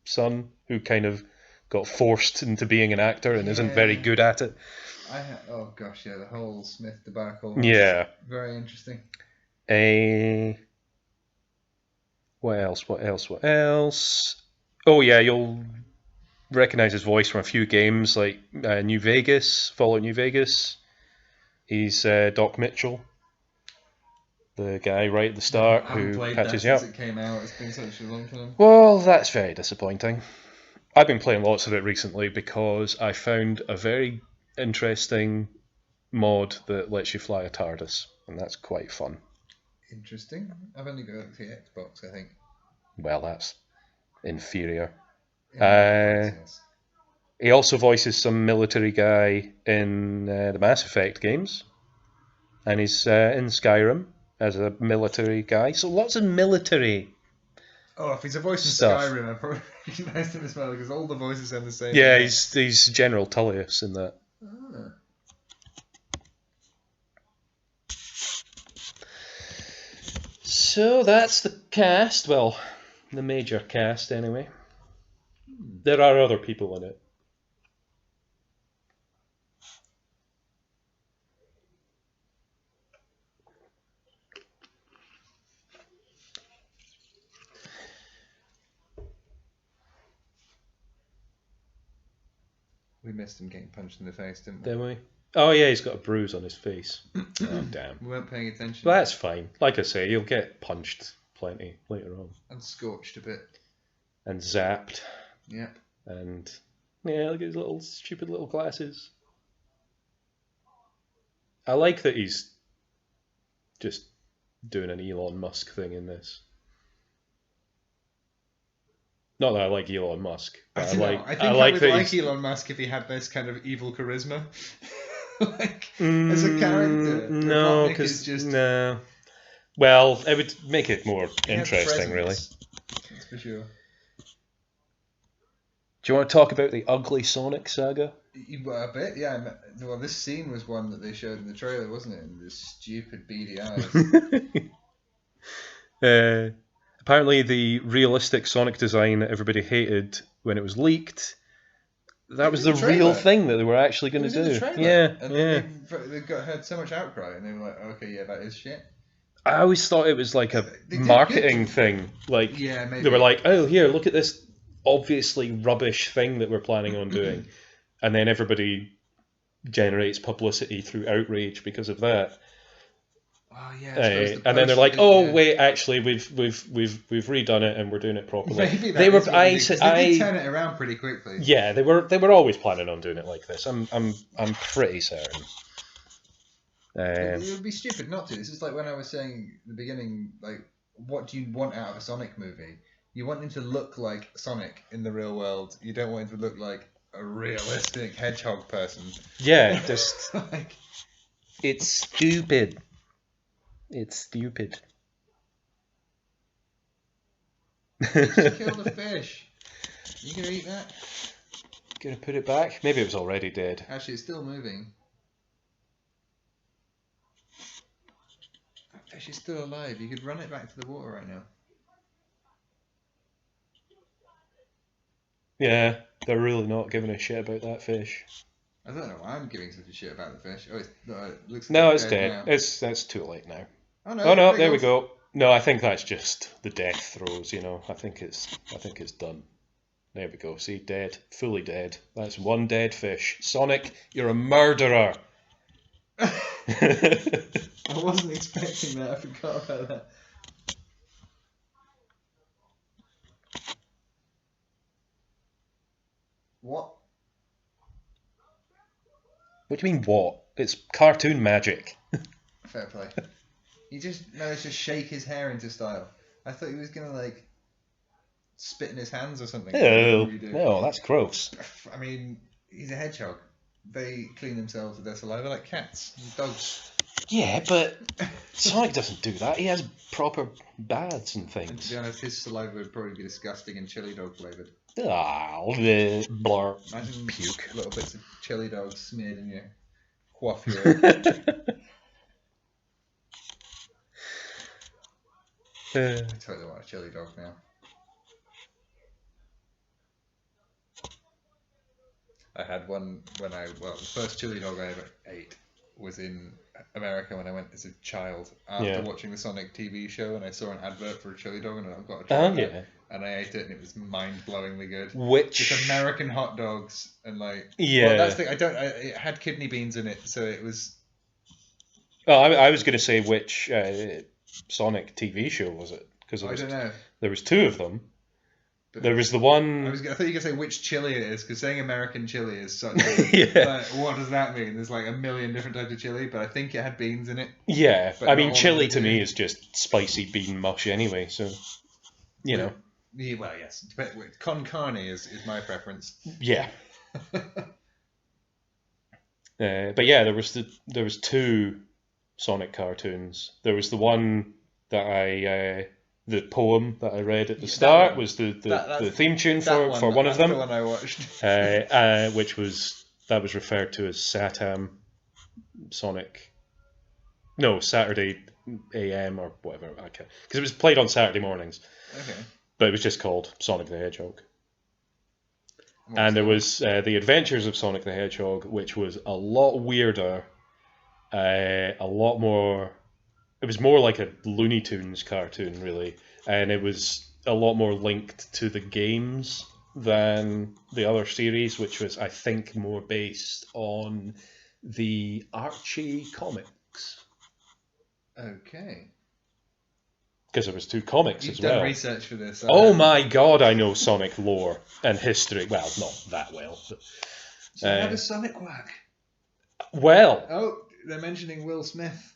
son, who kind of got forced into being an actor and isn't very good at it. Oh gosh, yeah, the whole Smith debacle. Yeah. Very interesting. What else? Oh yeah, you'll recognize his voice from a few games like New Vegas, Fallout New Vegas. He's Doc Mitchell, the guy right at the start who patches you up. It came out. It's been such a long time. Well, that's very disappointing. I've been playing lots of it recently because I found a very interesting mod that lets you fly a TARDIS, and that's quite fun. Interesting. I've only got the Xbox, I think. Well, that's inferior. Yes. He also voices some military guy in the Mass Effect games, and he's in Skyrim as a military guy. So lots of military. Oh, if he's a voice in stuff. Skyrim, I probably recognise him as well because all the voices sound the same. Yeah, he's General Tullius in that. Ah. So that's the cast. Well, the major cast anyway. There are other people in it. We missed him getting punched in the face, didn't we? Didn't we? Oh yeah, he's got a bruise on his face. Oh damn. We weren't paying attention. But that's fine. Like I say, he'll get punched plenty later on. And scorched a bit. And zapped. Yep. And yeah, look at his little stupid little glasses. I like that he's just doing an Elon Musk thing in this. Not that I like Elon Musk. But I think I would like Elon Musk if he had this kind of evil charisma. As a character. No, because no. Well, it would make it more interesting, really. That's for sure. Do you want to talk about the ugly Sonic saga? A bit, yeah. Well, this scene was one that they showed in the trailer, wasn't it? And the stupid beady eyes. Apparently, the realistic Sonic design that everybody hated when it was leaked, that was the real thing that they were actually going to do. Yeah, and yeah. They had so much outcry, and they were like, "Okay, yeah, that is shit." I always thought it was like a marketing thing. Like, yeah, maybe. They were like, "Oh, here, look at this obviously rubbish thing that we're planning on doing," and then everybody generates publicity through outrage because of that. Oh yeah, and then they're like, "Oh wait, actually, we've redone it and we're doing it properly." Maybe they did turn it around pretty quickly. Yeah, they were always planning on doing it like this. I'm pretty certain. It would be stupid not to. This is like when I was saying at the beginning, like, what do you want out of a Sonic movie? You want him to look like Sonic in the real world. You don't want him to look like a realistic hedgehog person. Yeah, just like, it's stupid. It's stupid. Just kill the fish. You gonna eat that? Gonna put it back? Maybe it was already dead. Actually, it's still moving. That fish is still alive. You could run it back to the water right now. Yeah, they're really not giving a shit about that fish. I don't know why I'm giving such a shit about the fish. Oh, it looks like no, it's dead. Now. That's too late now. Oh no! Oh no! There we go. No, I think that's just the death throes. You know, I think it's done. There we go. See, dead. Fully dead. That's one dead fish. Sonic, you're a murderer. I wasn't expecting that. I forgot about that. What? What do you mean, what? It's cartoon magic. Fair play. He just managed to shake his hair into style. I thought he was going to, like, spit in his hands or something. No, that's gross. I mean, he's a hedgehog. They clean themselves with their saliva like cats and dogs. Yeah, but Sonic doesn't do that. He has proper baths and things. And to be honest, his saliva would probably be disgusting and chili dog flavoured. Blur. Imagine puke. Little bits of chili dog smeared in your coiffure. I totally want a chili dog now. I had one when the first chili dog I ever ate was in America when I went as a child after watching the Sonic TV show, and I saw an advert for a chili dog and I got a try it, and I ate it and it was mind-blowingly good. Just American hot dogs and that's the thing. It had kidney beans in it, so it was. Oh, I was going to say which Sonic TV show was it? Because I don't know. There was two of them. But there was the one. I thought you were going to say which chili it is, because saying American chili is such. What does that mean? There's like a million different types of chili, but I think it had beans in it. Yeah, I mean, chili to me is just spicy bean mush anyway, so you know. Yeah, well, yes. Con carne is my preference. Yeah. But yeah, there was two Sonic cartoons. There was the one that the poem that I read at the start was the theme tune for one of them. That's the one I watched. Which was referred to as Satam Sonic. No, Saturday AM or whatever. Okay, because it was played on Saturday mornings. Okay. But it was just called Sonic the Hedgehog. And there was The Adventures of Sonic the Hedgehog, which was a lot weirder, a lot more. It was more like a Looney Tunes cartoon, really, and it was a lot more linked to the games than the other series, which was, I think, more based on the Archie comics. Okay. Because there was two comics as well. You've done research for this. Oh my god, I know Sonic lore and history. Well, not that well. But, so how does Sonic work? Well. Oh, they're mentioning Will Smith.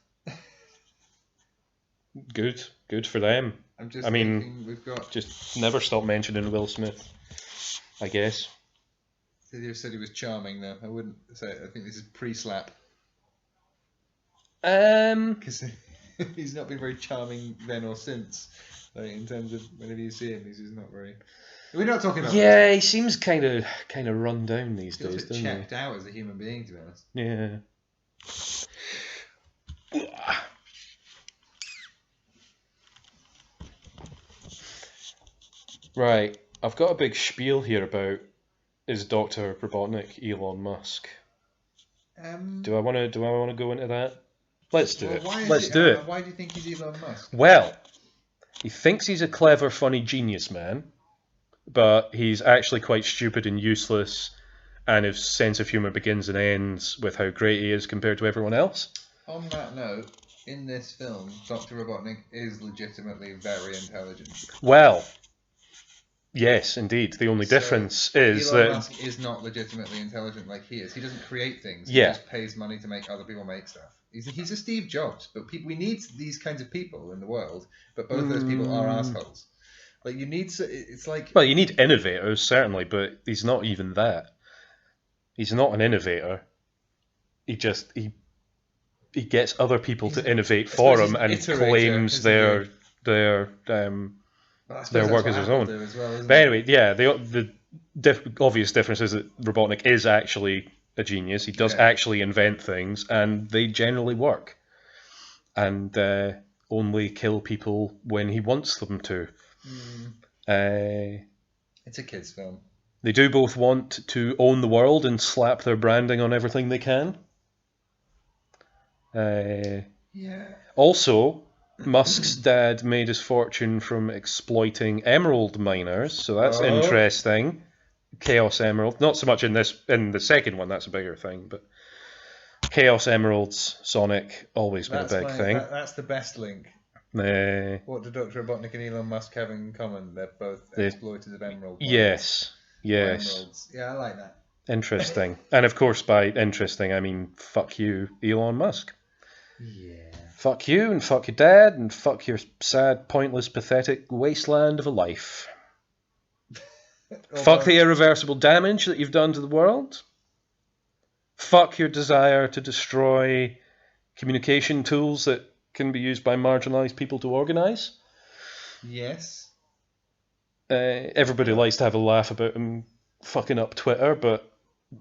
Good for them. I mean, we've got just never stop mentioning Will Smith, I guess. You said he was charming, though. I wouldn't say it. I think this is pre-slap. Because he's not been very charming then or since. Like, in terms of whenever you see him, he's not very. We're not talking about. Yeah, he seems kind of run down these days, doesn't he? Checked out as a human being, to be honest. Yeah. Right, I've got a big spiel here about is Dr. Robotnik Elon Musk. Do I want to go into that? Let's do it. Let's do it. Why do you think he's Elon Musk? Well, he thinks he's a clever, funny genius man, but he's actually quite stupid and useless, and his sense of humour begins and ends with how great he is compared to everyone else. On that note, in this film, Dr. Robotnik is legitimately very intelligent. Well, yes, indeed. The only difference is Elon that Musk is not legitimately intelligent like he is. He doesn't create things. Yeah. He just pays money to make other people make stuff. He's a Steve Jobs, but we need these kinds of people in the world. But both those people are assholes. Like you need, it's like. Well, you need innovators certainly, but he's not even that. He's not an innovator. He gets other people to innovate for him and claims their work as his own. But anyway, yeah, the obvious difference is that Robotnik is actually a genius. He does actually invent things, and they generally work. And only kill people when he wants them to. It's a kids' film. They do both want to own the world and slap their branding on everything they can. Yeah. Also, Musk's dad made his fortune from exploiting emerald miners, so that's interesting. Chaos Emerald, not so much in the second one, that's a bigger thing, but Chaos Emeralds, Sonic, always been a big thing. That's the best link. What do Dr. Robotnik and Elon Musk have in common? They're both exploiters of emerald mines. Yes. Emeralds. Yeah, I like that. Interesting. And of course, by interesting, I mean fuck you, Elon Musk. Yeah. Fuck you, and fuck your dad, and fuck your sad, pointless, pathetic wasteland of a life. Fuck the irreversible damage that you've done to the world. Fuck your desire to destroy communication tools that can be used by marginalised people to organise. Yes. Everybody likes to have a laugh about him fucking up Twitter, but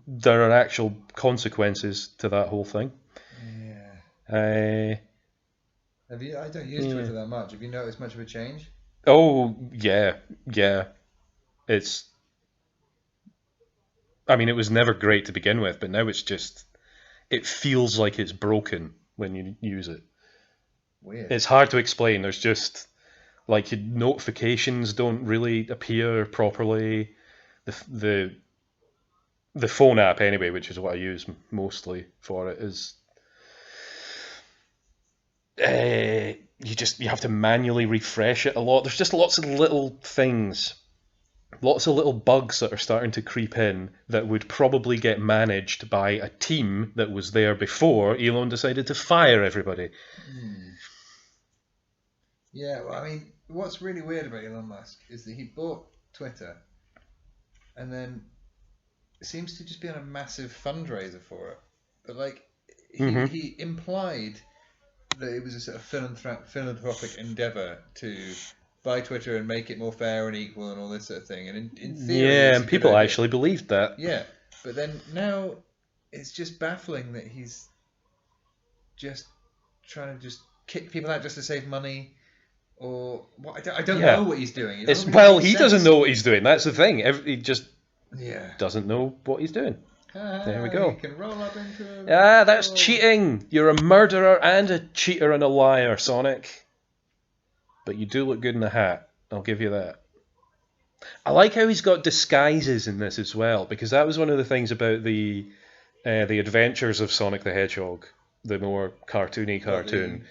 there are actual consequences to that whole thing. Yeah. I don't use Twitter that much. Have you noticed much of a change? Oh, yeah. It was never great to begin with, but now it feels like it's broken when you use it. Weird. It's hard to explain. There's just, like, your notifications don't really appear properly. The phone app, anyway, which is what I use mostly for it, is... you have to manually refresh it a lot. There's just lots of little things, lots of little bugs that are starting to creep in that would probably get managed by a team that was there before Elon decided to fire everybody. Yeah, well, I mean, what's really weird about Elon Musk is that he bought Twitter and then seems to just be on a massive fundraiser for it. But, like, he implied that it was a sort of philanthropic endeavour to buy Twitter and make it more fair and equal and all this sort of thing. And in theory, yeah, and people actually believed that. Yeah, but then now it's just baffling that he's just trying to just kick people out just to save money, or what? I don't know what he's doing. He doesn't know what he's doing. That's the thing. He just doesn't know what he's doing. There we go. You can roll up into that's cheating. You're a murderer and a cheater and a liar, Sonic. But you do look good in a hat. I'll give you that. I like how he's got disguises in this as well, because that was one of the things about the adventures of Sonic the Hedgehog, the more cartoony cartoon.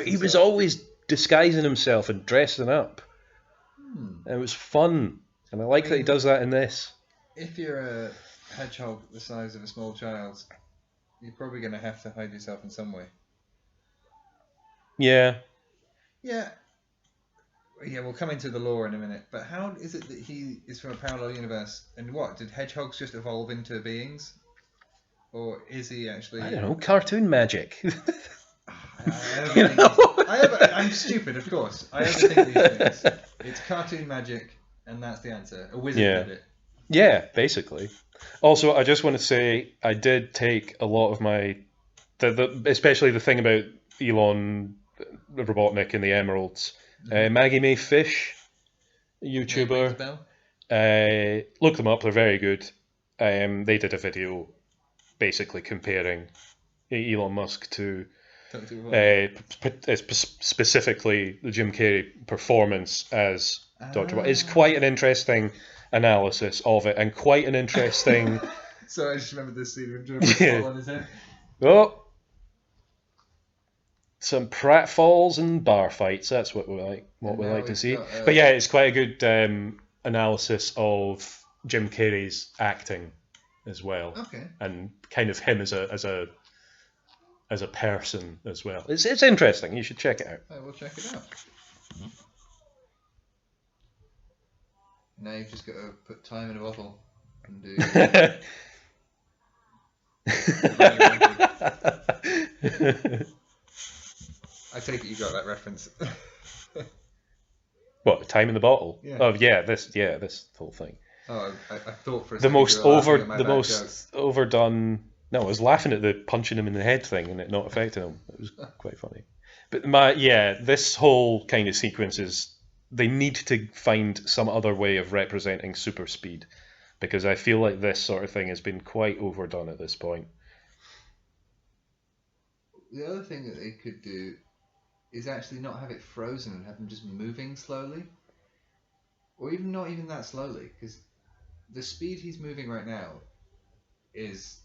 He was always disguising himself and dressing up. And it was fun. And I like that he does that in this. If you're a hedgehog the size of a small child, you're probably going to have to hide yourself in some way. Yeah, we'll come into the lore in a minute, but how is it that he is from a parallel universe? And what, did hedgehogs just evolve into beings? Or is he actually... I don't know, cartoon magic. I'm stupid, of course. I overthink these things. It's cartoon magic, and that's the answer. A wizard did it. Yeah, basically. Also, I just want to say, I did take a lot of my... especially the thing about Elon Robotnik and the Emeralds. Maggie May Fish, YouTuber. Look them up, they're very good. They did a video basically comparing Elon Musk to specifically the Jim Carrey performance as Dr. What is quite an interesting analysis of it, and quite an interesting... So I just remember this scene with Jim Carrey on his head. Oh! Some pratfalls and bar fights. That's what we like to see. But yeah, it's quite a good analysis of Jim Carrey's acting as well. Okay. And kind of him as a person as well. It's interesting. You should check it out. I will check it out. Now you've just got to put time in a bottle and do. I take it you got that reference. What, time in the bottle? Yeah. Oh yeah, this whole thing. Oh, I thought for a the second most overdone. No, I was laughing at the punching him in the head thing and it not affecting him. It was quite funny. But this whole kind of sequence is, they need to find some other way of representing super speed, because I feel like this sort of thing has been quite overdone at this point. The other thing that they could do is actually not have it frozen and have them just moving slowly, or even not even that slowly, because the speed he's moving right now is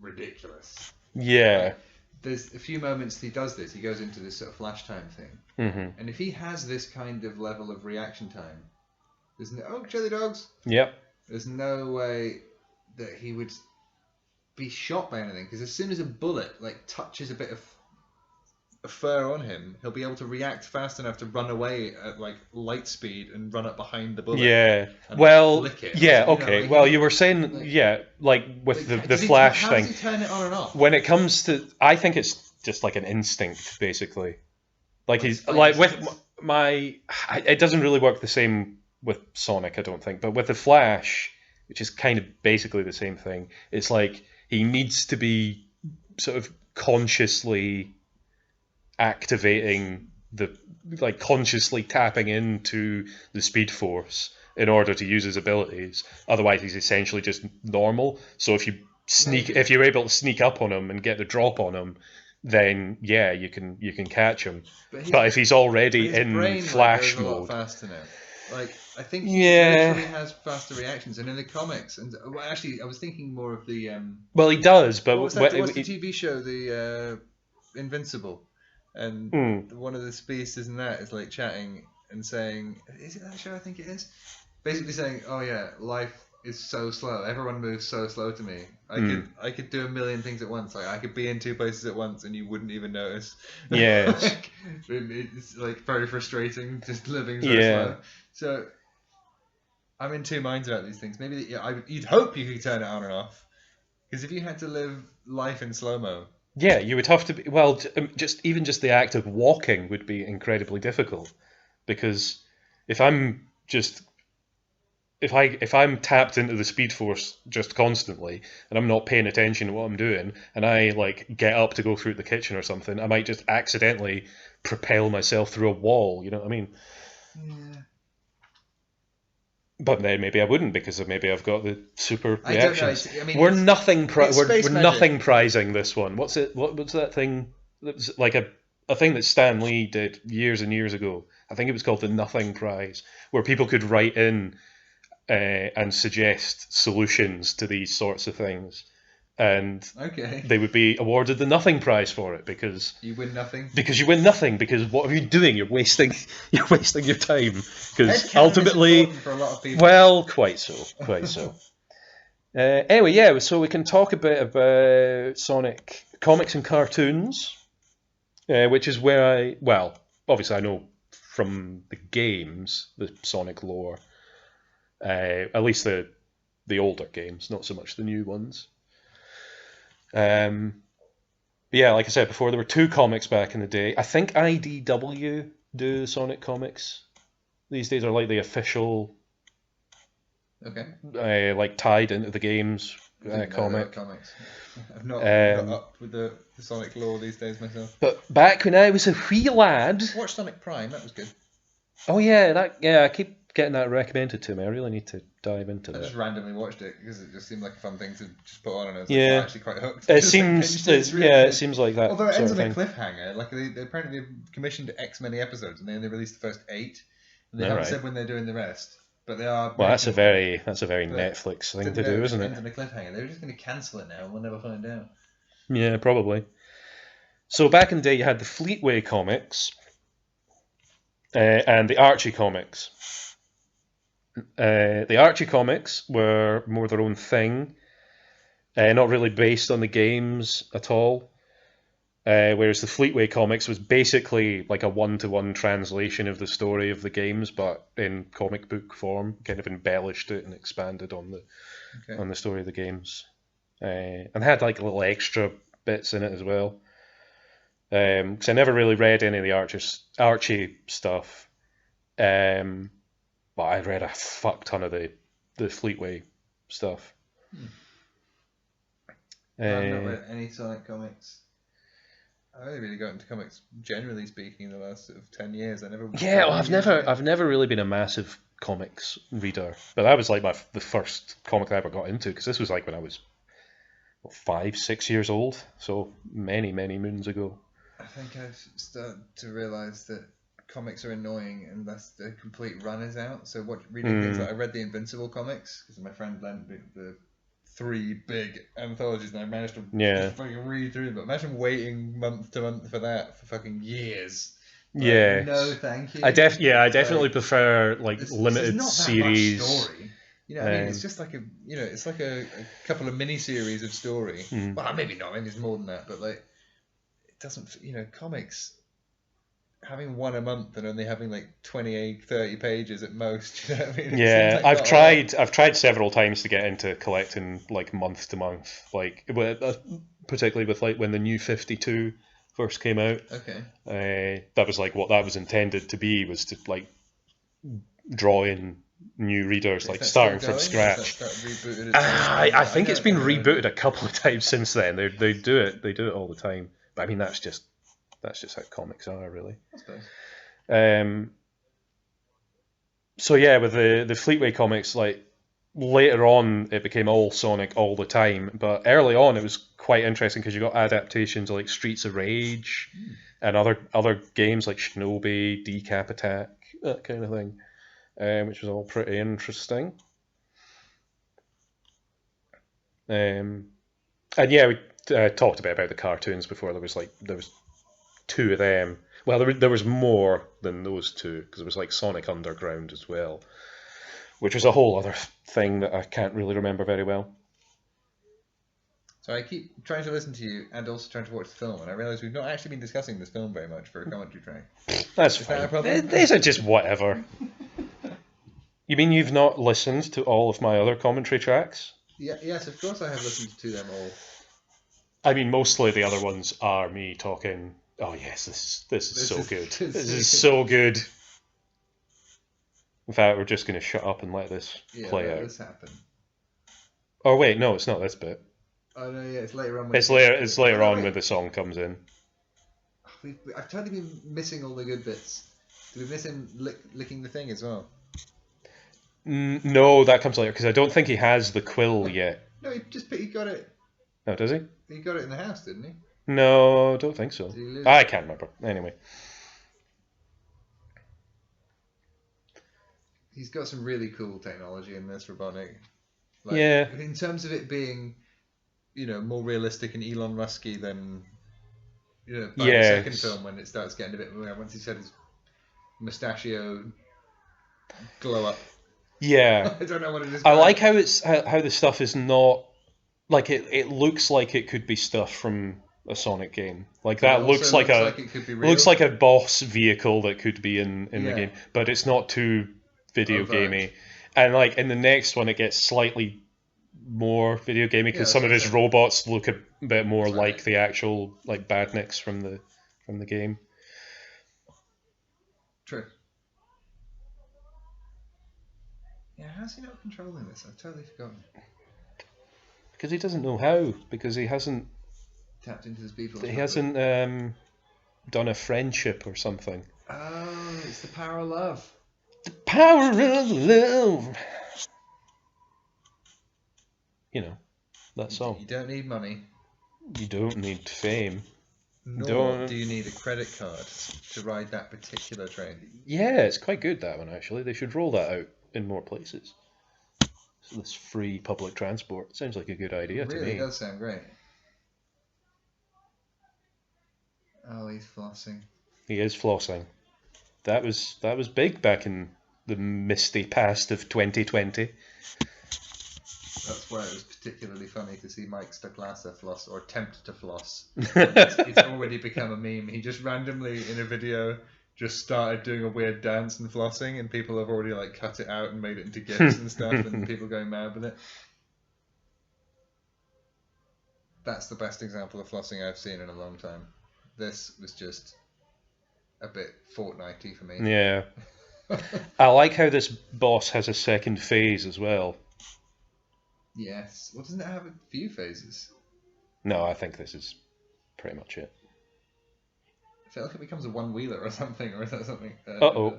ridiculous. Yeah. Like, there's a few moments he does this. He goes into this sort of flash time thing, and if he has this kind of level of reaction time, there's no chili dogs. Yep. There's no way that he would be shot by anything, because as soon as a bullet like touches a bit of fur on him, he'll be able to react fast enough to run away at like light speed and run up behind the bullet. Yeah. And Well. flick it. Yeah. So, Okay. like, well, you were saying like with like, the flash how thing. Does he turn it on and off? When it comes to, I think it's just like an instinct, basically. Like he's Explain like this. with it doesn't really work the same with Sonic, I don't think. But with the Flash, which is kind of basically the same thing, it's like he needs to be sort of consciously activating consciously tapping into the Speed Force in order to use his abilities. Otherwise, he's essentially just normal. So if you're able to sneak up on him and get the drop on him, then yeah, you can catch him. But if he's already in brain, Flash goes a lot mode, faster now. Like, I think he literally has faster reactions, and in the comics, and well, actually, I was thinking more of the. Well, he does, but what's the TV show, the Invincible, and one of the species in that is like chatting and saying, "Is it that show? I think it is." Basically saying, "Oh yeah, life is so slow. Everyone moves so slow to me. I could do a million things at once. Like I could be in two places at once, and you wouldn't even notice." Yes. Like, it's like very frustrating just living so slow. So I'm in two minds about these things. Maybe you'd hope you could turn it on and off, because if you had to live life in slow mo. Yeah, you would have to be. Well, just the act of walking would be incredibly difficult, because if I'm tapped into the Speed Force just constantly and I'm not paying attention to what I'm doing, and I like get up to go through the kitchen or something, I might just accidentally propel myself through a wall. You know what I mean? Yeah. But then maybe I wouldn't, because maybe I've got the super reactions. I don't know. I mean, we're nothing prizing this one. What's it? What was that thing? That was like a thing that Stan Lee did years and years ago. I think it was called the Nothing Prize, where people could write in and suggest solutions to these sorts of things, and they would be awarded the Nothing Prize for it, because you win nothing. Because you win nothing. Because what are you doing? You're wasting your time. Because ultimately, for a lot of people. Well, quite so. Anyway, yeah. So we can talk a bit about Sonic comics and cartoons, which is where obviously I know from the games, the Sonic lore. At least the older games, not so much the new ones. Yeah, like I said before, there were two comics back in the day. I think IDW do Sonic comics these days, are like the official, like tied into the games comic. Comics. I'm not up with the Sonic lore these days myself. But back when I was a wee lad, watch Sonic Prime. That was good. Oh yeah, I keep getting that recommended to me. I really need to dive into that. I just randomly watched it because it just seemed like a fun thing to just put on, and I was actually quite hooked. It seems, it seems like that. Although it ends on a cliffhanger. Like they apparently commissioned X many episodes, and then they released the first 8, and they haven't said when they're doing the rest. But they are. Well, that's a very Netflix thing to do, isn't it? It ends on a cliffhanger. They were just going to cancel it now, and we'll never find out. Yeah, probably. So back in the day, you had the Fleetway comics. And the Archie comics. The Archie comics were more their own thing, not really based on the games at all. Whereas the Fleetway comics was basically like a one-to-one translation of the story of the games, but in comic book form, kind of embellished it and expanded on the story of the games, and had like little extra bits in it as well. Because I never really read any of the Archie stuff, but I read a fuck ton of the Fleetway stuff. I've not read any Sonic comics. I only really got into comics, generally speaking, in the last sort of 10 years. I've never really been a massive comics reader, but that was like the first comic I ever got into, because this was like when I was 5-6 years old, so many moons ago. think I've started to realise that comics are annoying unless the complete run is out. So reading things like I read the Invincible comics because my friend lent me the 3 big anthologies, and I managed to just fucking read through them. But imagine waiting month to month for that for fucking years. Yeah. No, thank you. I definitely prefer limited not that series. Much story. You know, I mean, it's just like it's like a couple of mini series of story. Well, maybe not. Maybe it's more than that. But it doesn't. Comics having one a month and only having 28, 30 pages at most. You know what I mean? Yeah, I've tried several times to get into collecting month to month, particularly with when the New 52 first came out. Okay. That was what that was intended to be, was to draw in new readers, starting from scratch. I think it's been rebooted a couple of times since then. They do it all the time. But I mean, that's just how comics are, really. I suppose. So yeah, with the Fleetway comics, later on it became all Sonic all the time, but early on it was quite interesting because you got adaptations like Streets of Rage and other games like Shinobi, Decap Attack, that kind of thing, which was all pretty interesting. And yeah, we talked about the cartoons before. There was 2 of them. Well, there was more than those 2 because there was Sonic Underground as well, which was a whole other thing that I can't really remember very well. So I keep trying to listen to you and also trying to watch the film, and I realise we've not actually been discussing this film very much for a commentary track. That's fine. That a problem? These are just whatever. You mean you've not listened to all of my other commentary tracks? Yes, of course I have listened to them all. I mean, mostly the other ones are me talking. Oh yes, this is so good. This is so good. In fact, we're just going to shut up and let this play out. This happen. Oh wait, no, it's not this bit. Oh no, yeah, it's later on. It's later on when the song comes in. I've totally been missing all the good bits. Did we miss him licking the thing as well? No, that comes later because I don't think he has the quill yet. No, he got it. Oh, does he? He got it in the house, didn't he? No, I don't think so. I can't remember. Anyway. He's got some really cool technology in this robotic. Yeah. In terms of it being, more realistic and Elon Musky than, the second film when it starts getting a bit more. Once he said his mustachio glow up. Yeah. I don't know what it is. I like how the stuff is not it looks like it could be stuff from a Sonic game. That looks like looks like a boss vehicle that could be in the game, but it's not too video gamey. And in the next one, it gets slightly more video gamey because some of his robots look a bit more like the actual badniks from the game. True. Yeah, how's he not controlling this? I've totally forgotten. Because he doesn't know how. Because he hasn't tapped into the speed force. He hasn't done a friendship or something. Oh, it's the power of love. The power of love. That song. You don't need money. You don't need fame. Nor do you need a credit card to ride that particular train. Yeah, it's quite good, that one, actually. They should roll that out in more places. So this free public transport sounds like a good idea to me. It really does sound great. Oh, he's flossing. He is flossing. That was big back in the misty past of 2020. That's why it was particularly funny to see Mike Stocklasa floss, or attempt to floss. It's already become a meme. He just randomly, in a video, just started doing a weird dance and flossing, and people have already cut it out and made it into GIFs and stuff, and people going mad with it. That's the best example of flossing I've seen in a long time. This was just a bit Fortnite-y for me. Yeah. I like how this boss has a second phase as well. Yes. Well, doesn't it have a few phases? No, I think this is pretty much it. I feel like it becomes a one-wheeler or something, or is that something? Uh-oh.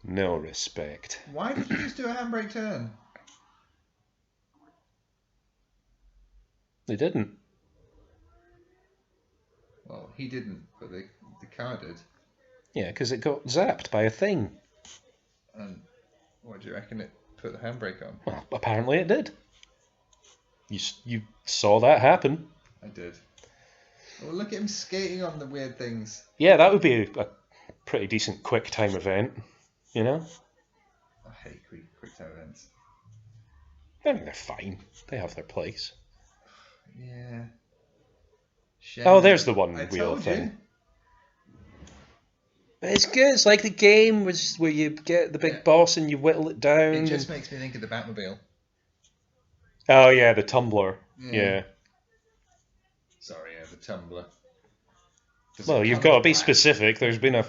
No respect. Why did you just do a handbrake turn? They didn't. Well, he didn't, but the car did. Yeah, because it got zapped by a thing. And what do you reckon it put the handbrake on? Well, apparently it did. You saw that happen. I did. Well, look at him skating on the weird things. Yeah, that would be a pretty decent quick time event, you know? I hate quick time events. I mean, they're fine. They have their place. Yeah. Oh, there's the one I wheel told thing. you. But it's good. It's like the game where you get the big boss and you whittle it down. It just makes me think of the Batmobile. Oh, yeah, the tumbler. Yeah. Sorry, the tumbler. Well, you've got to be specific. There's been a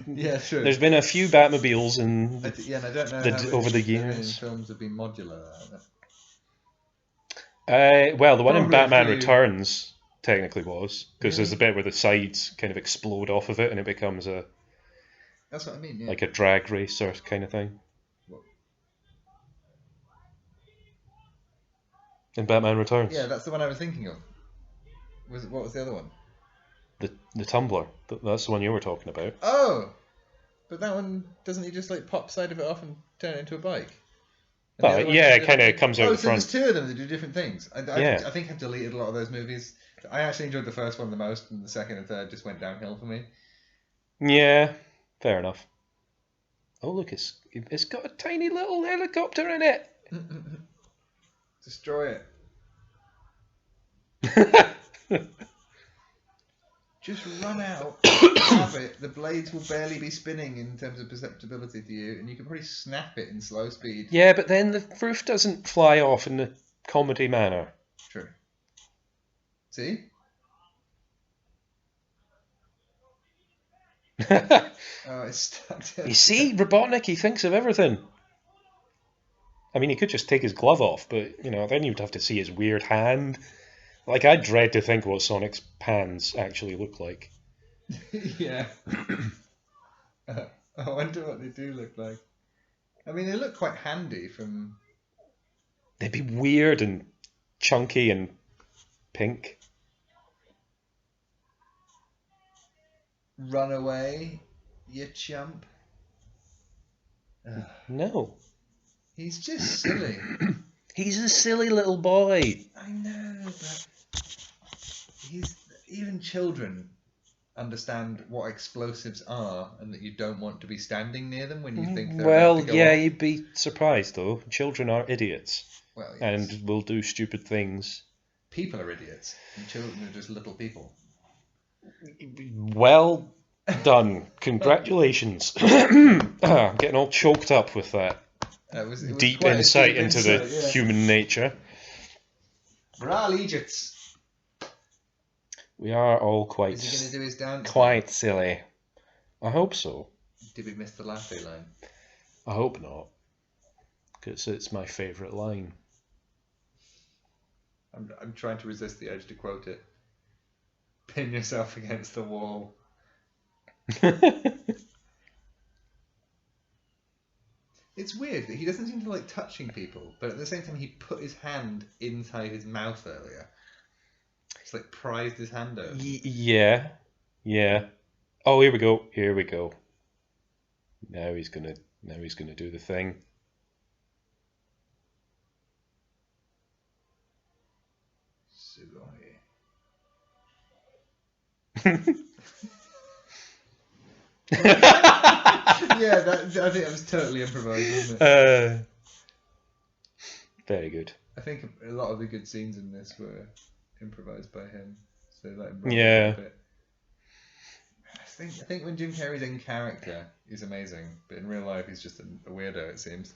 yeah, sure. There's been a few Batmobiles and and I don't know over the how many years. films have been modular. Well, the one in Probably a Batman few. Returns technically was, because Really? there's a bit where the sides kind of explode off of it and it becomes That's what I mean. Yeah. like a drag racer kind of thing. What? In Batman Returns. Yeah, that's the one I was thinking of. What was the other one? The tumbler. That's the one you were talking about. Oh, but that one doesn't he just like pop side of it off and turn it into a bike? And the Well, other one yeah, does it kind of different- comes out the so front. there's two of them that do different things. I Yeah. think I've deleted a lot of those movies. I actually enjoyed the first one the most, and the second and third just went downhill for me. Yeah, fair enough. Oh look, it's got a tiny little helicopter in it. Destroy it. Just run out, grab it. The blades will barely be spinning in terms of perceptibility to you, and you can probably snap it in slow speed. Yeah, but then the roof doesn't fly off in the comedy manner. True. See? Oh, it's stuck. You see, Robotnik, he thinks of everything. I mean, he could just take his glove off, but, then you'd have to see his weird hand. Like, I dread to think what Sonic's hands actually look like. Yeah. I wonder what they do look like. I mean, they look quite handy from... They'd be weird and chunky and pink. Run away, you chump. No. He's just silly. He's a silly little boy. I know, but even children understand what explosives are, and that you don't want to be standing near them when you think they're about to go off. You'd be surprised though. Children are idiots. Well, yes. And will do stupid things. People are idiots, and children are just little people. Well done. Congratulations. I'm getting all choked up with that. It was Deep quite a insight deep into the yeah. human nature. We're all idiots. We are all Is he going to do his dance? quite silly. I hope so. Did we miss the latte line? I hope not. Because it's my favourite line. I'm trying to resist the urge to quote it. Pin yourself against the wall. It's weird that he doesn't seem to like touching people, but at the same time he put his hand inside his mouth earlier. It's like prized his hand out. Yeah. Oh, here we go. Now he's gonna do the thing. Yeah, I think that was totally improvised, wasn't it? Very good. I think a lot of the good scenes in this were improvised by him. So let him roll Yeah. a bit. I think when Jim Carrey's in character, he's amazing, but in real life he's just a weirdo, it seems.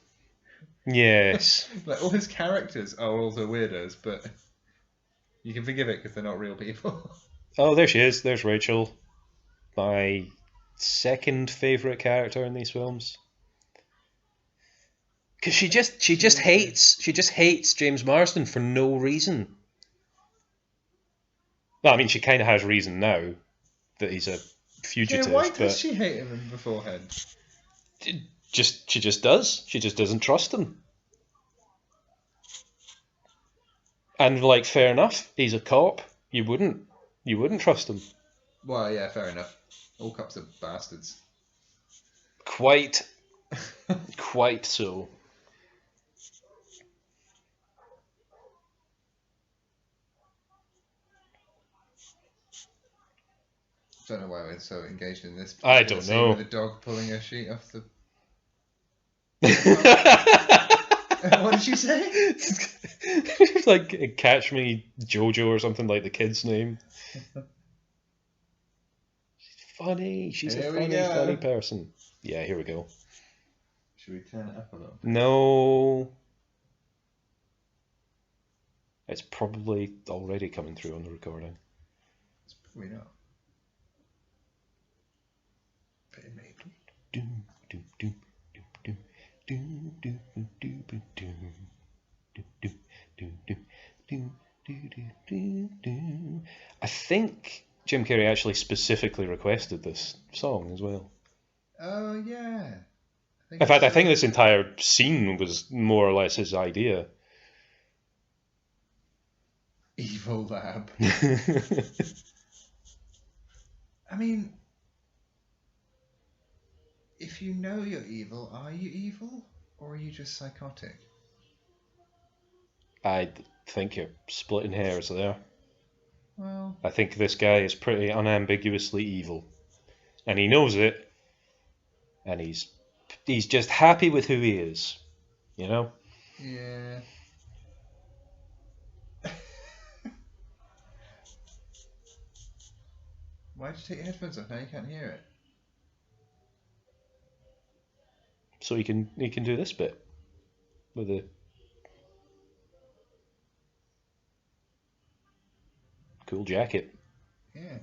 Yes. Like all his characters are also weirdos, but you can forgive it because they're not real people. Oh, there she is. There's Rachel. My second favourite character in these films. Because she just hates James Marsden for no reason. Well, I mean, she kind of has reason now that he's a fugitive. Yeah, why but does she hate him beforehand? she just does. She just doesn't trust him. And like, fair enough, he's a cop. You wouldn't trust him. Well, yeah, fair enough. All cops are bastards. Quite so. Don't know why we're so engaged in this. I don't scene know. With a dog pulling a sheet off the. What did you say? Like Catch Me Jojo or something, like the kid's name. She's funny. She's a funny person. Yeah, here we go. Should we turn it up a little bit? No. It's probably already coming through on the recording. It's probably not. But it may be. I think Jim Carrey actually specifically requested this song as well. Oh, yeah. In fact, I think this entire scene was more or less his idea. Evil lab. I mean, if you know you're evil, are you evil? Or are you just psychotic? I think you're splitting hairs there. Well, I think this guy is pretty unambiguously evil. And he knows it. And he's just happy with who he is. You know? yeah. Why'd you take your headphones off? Now you can't hear it. So he can do this bit with the cool jacket. Yeah.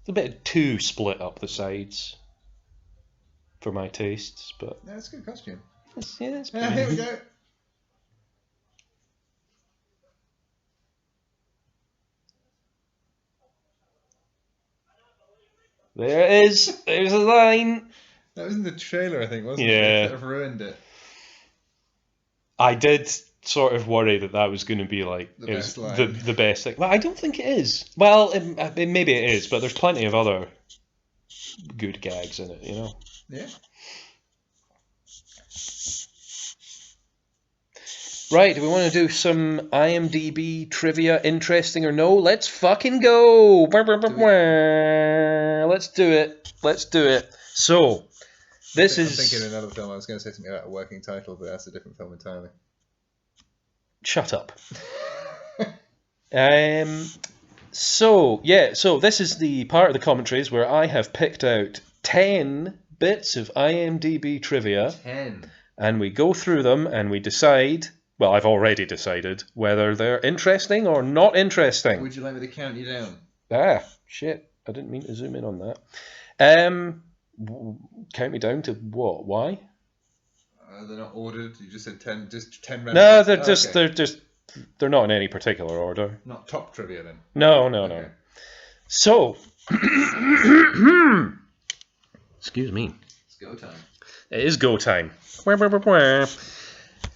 It's a bit too split up the sides for my tastes, but That's a good costume. it's Here we go. There it is. There's a line. That was in the trailer, I think, wasn't it? Yeah. They could have ruined it. I did sort of worry that was going to be like The best line. the best thing. Well, I don't think it is. Well, maybe it is, but there's plenty of other good gags in it, you know. Yeah. Right, do we want to do some IMDb trivia, interesting or no? Let's fucking go! Let's do it. So, I'm thinking of another film. I was going to say something about a working title, but that's a different film entirely. Shut up. So this is the part of the commentaries where I have picked out 10 bits of IMDb trivia. 10. And we go through them and we decide... Well, I've already decided whether they're interesting or not interesting. Would you like me to count you down? Ah, shit. I didn't mean to zoom in on that. Count me down to what? Why? They're not ordered. You just said 10. Just 10 random. No, they're okay. they're not in any particular order. Not top trivia then. No. Okay. So, excuse me. It's go time. It is go time.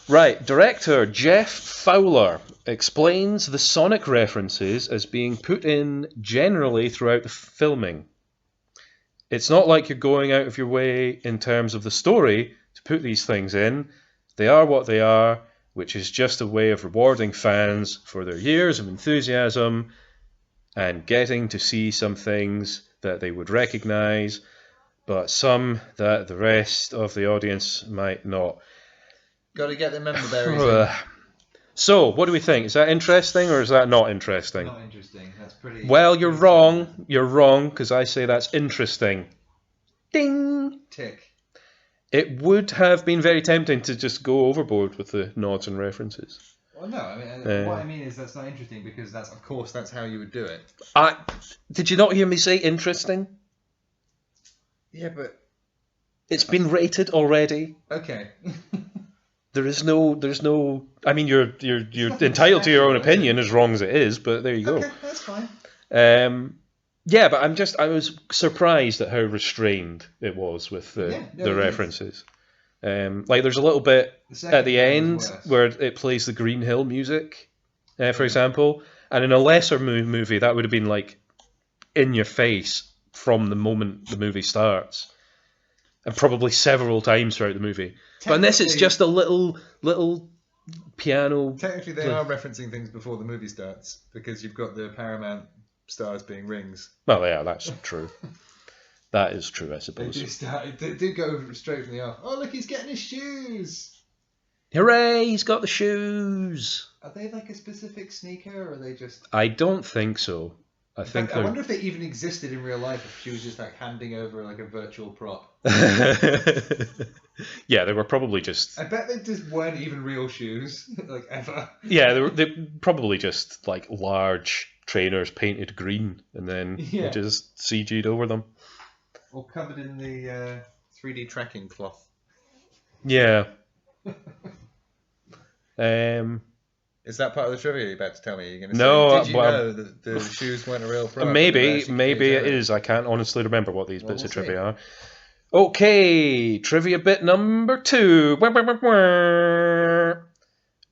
Right, director Jeff Fowler explains the Sonic references as being put in generally throughout the filming. It's not like you're going out of your way in terms of the story to put these things in. They are what they are, which is just a way of rewarding fans for their years of enthusiasm and getting to see some things that they would recognise, but some that the rest of the audience might not. Got to get the member berries. So, what do we think? Is that interesting or is that not interesting? Not interesting. That's pretty. Well, you're wrong. You're wrong because I say that's interesting. Ding! Tick. It would have been very tempting to just go overboard with the nods and references. Well, no. I mean, what I mean is that's not interesting because that's how you would do it. Did you not hear me say interesting? Yeah, but it's been rated already. Okay. There's no. I mean, you're entitled to your own opinion, as wrong as it is. But there you go. Okay, that's fine. Yeah, but I was surprised at how restrained it was with the references. Like there's a little bit at the game end was worse. where it plays the Green Hill music, for example, and in a lesser movie that would have been like in your face from the moment the movie starts, and probably several times throughout the movie. But in this, it's just a little piano. Technically, they are referencing things before the movie starts because you've got the Paramount stars being rings. Well, yeah, that's true. That is true, I suppose. They do go straight from the off. Oh, look, he's getting his shoes. Hooray, he's got the shoes. Are they like a specific sneaker, or are they just... I don't think so. I wonder if they even existed in real life, if she was just like handing over like a virtual prop. Yeah, they were probably just... I bet they just weren't even real shoes, like ever. Yeah, they probably just like large trainers painted green, and then they just CG'd over them. Or covered in the 3D tracking cloth. Yeah. Is that part of the trivia you're about to tell me? You're going to say, did you know that the shoes weren't a real prop? Maybe it is. I can't honestly remember what these bits of trivia are. Okay, trivia bit number 2.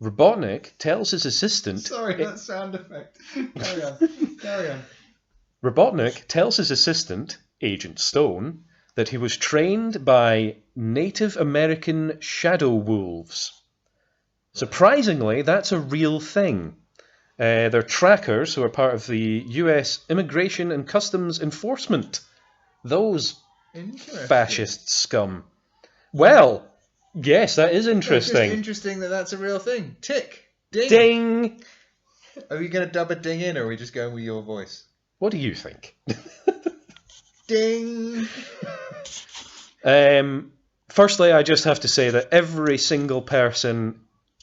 Robotnik tells his assistant... Sorry, that sound effect. Carry on. Robotnik tells his assistant, Agent Stone, that he was trained by Native American shadow wolves. Surprisingly, that's a real thing. They're trackers who are part of the US Immigration and Customs Enforcement. Those fascist scum. Well, yes, that is interesting. It's interesting that that's a real thing. Tick. Ding. Ding. Are we going to dub a ding in, or are we just going with your voice? What do you think? Ding. Firstly, I just have to say that every single person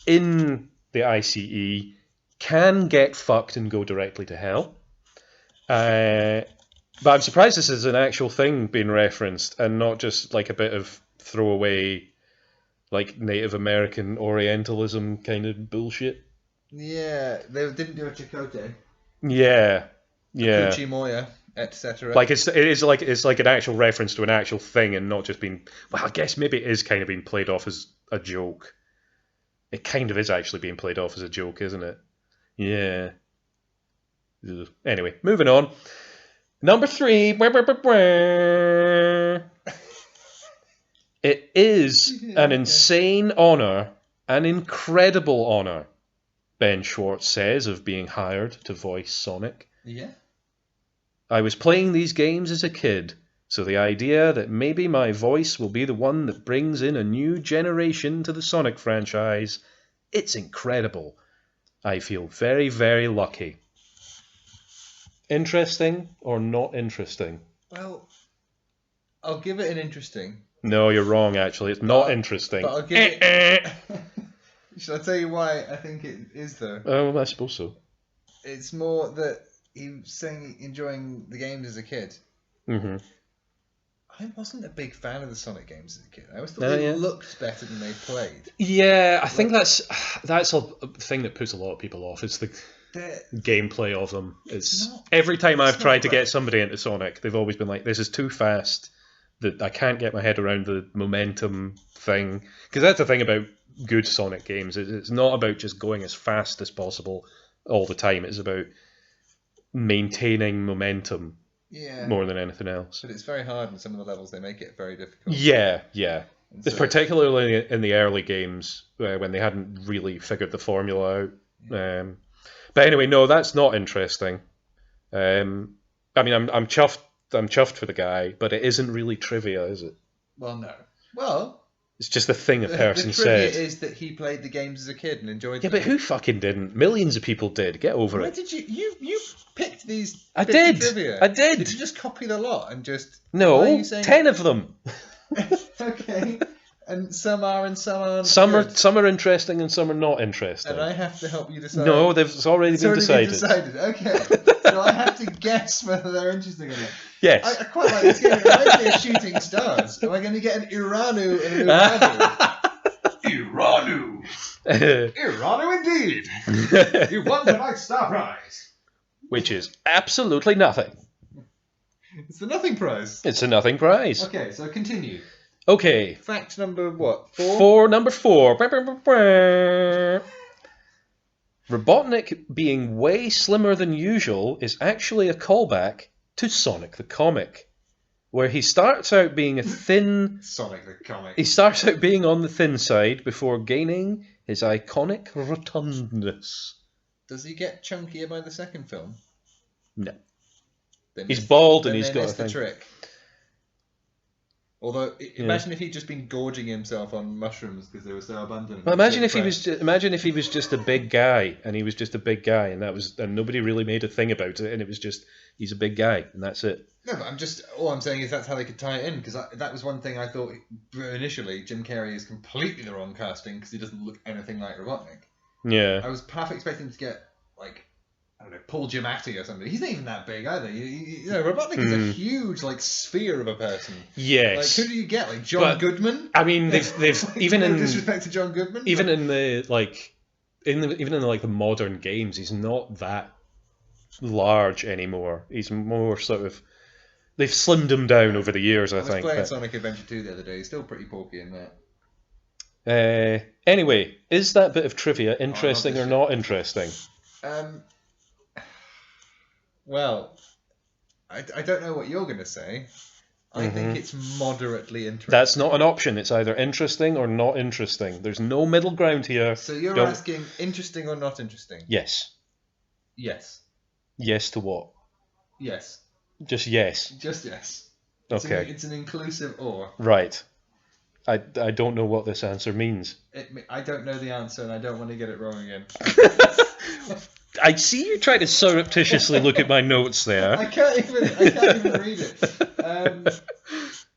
in the ICE can get fucked and go directly to hell. But I'm surprised this is an actual thing being referenced and not just like a bit of throwaway, like Native American Orientalism kind of bullshit. Yeah, they didn't do a Chakotay. Yeah. Kuchi Moya, etc. Like it's like an actual reference to an actual thing and not just being. Well, I guess maybe it is kind of being played off as a joke. It kind of is actually being played off as a joke, isn't it? Yeah. Anyway, moving on. Number 3. It is an insane honour, an incredible honour, Ben Schwartz says, of being hired to voice Sonic. Yeah. I was playing these games as a kid, so the idea that maybe my voice will be the one that brings in a new generation to the Sonic franchise, it's incredible. I feel very, very lucky. Interesting or not interesting? Well, I'll give it an interesting. No, you're wrong, actually. It's not interesting. But I'll give it... Shall I tell you why I think it is, though? Oh, I suppose so. It's more that he was saying enjoying the games as a kid. Mm-hmm. I wasn't a big fan of the Sonic games as a kid. I always thought they looked better than they played. Yeah, I think that's a thing that puts a lot of people off. It's the gameplay of them. Every time I've tried to get somebody into Sonic, they've always been like, "This is too fast. That I can't get my head around the momentum thing." Because that's the thing about good Sonic games. It's not about just going as fast as possible all the time. It's about maintaining momentum more than anything else. But it's very hard in some of the levels. They make it very difficult. Yeah. It's particularly in the early games when they hadn't really figured the formula out. Yeah. But anyway, no, that's not interesting. I mean, I'm chuffed. I'm chuffed for the guy, but it isn't really trivia, is it? Well, no. Well, it's just a thing a person said. The said. trivia is that he played the games as a kid and enjoyed them. Yeah, but who fucking didn't? Millions of people did. Get over it. Why did you picked these? I did. Trivia. I did. Did you just copy the lot and just? No, 10 of them. Okay. And some are and some aren't. Some are interesting and some are not interesting. And I have to help you decide. No, it's already been decided. Okay. So I have to guess whether they're interesting or not. Yes. I quite like this game. It might be a Shooting Stars. Am I going to get an Iranu and an Iranu? Iranu indeed. You won tonight's star prize. Which is absolutely nothing. It's the nothing prize. It's a nothing prize. Okay, so continue. Okay. Fact number what? 4? Number 4. Robotnik being way slimmer than usual is actually a callback to Sonic the Comic, where he starts out being a thin... Sonic the Comic. He starts out being on the thin side before gaining his iconic rotundness. Does he get chunkier by the second film? No. Then He's bald and then he's they got a missed the thing. trick. Although, imagine if he'd just been gorging himself on mushrooms because they were so abundant. Well, imagine if he was just a big guy, and he was just a big guy, and nobody really made a thing about it, and it was just he's a big guy, and that's it. No, but all I'm saying is that's how they could tie it in, because that was one thing I thought initially. Jim Carrey is completely the wrong casting because he doesn't look anything like Robotnik. Yeah. I was half expecting him to get like, I don't know, Paul Giamatti or something. He's not even that big either. Robotnik is a huge like sphere of a person. Yes. Like, who do you get? Like John Goodman? I mean, they've even in disrespect to John Goodman. Even in the the modern games, he's not that large anymore. He's more sort of. They've slimmed him down over the years, I think. I was playing Sonic Adventure 2 the other day. He's still pretty porky in that. Anyway, is that bit of trivia interesting or not interesting? Well, I don't know what you're going to say. I think it's moderately interesting. That's not an option. It's either interesting or not interesting. There's no middle ground here. So you're asking interesting or not interesting? Yes. Yes. Yes to what? Yes. Just yes. Just yes. Okay. It's an inclusive or. Right. I don't know what this answer means. I don't know the answer, and I don't want to get it wrong again. I see you trying to surreptitiously look at my notes there. I can't even read it.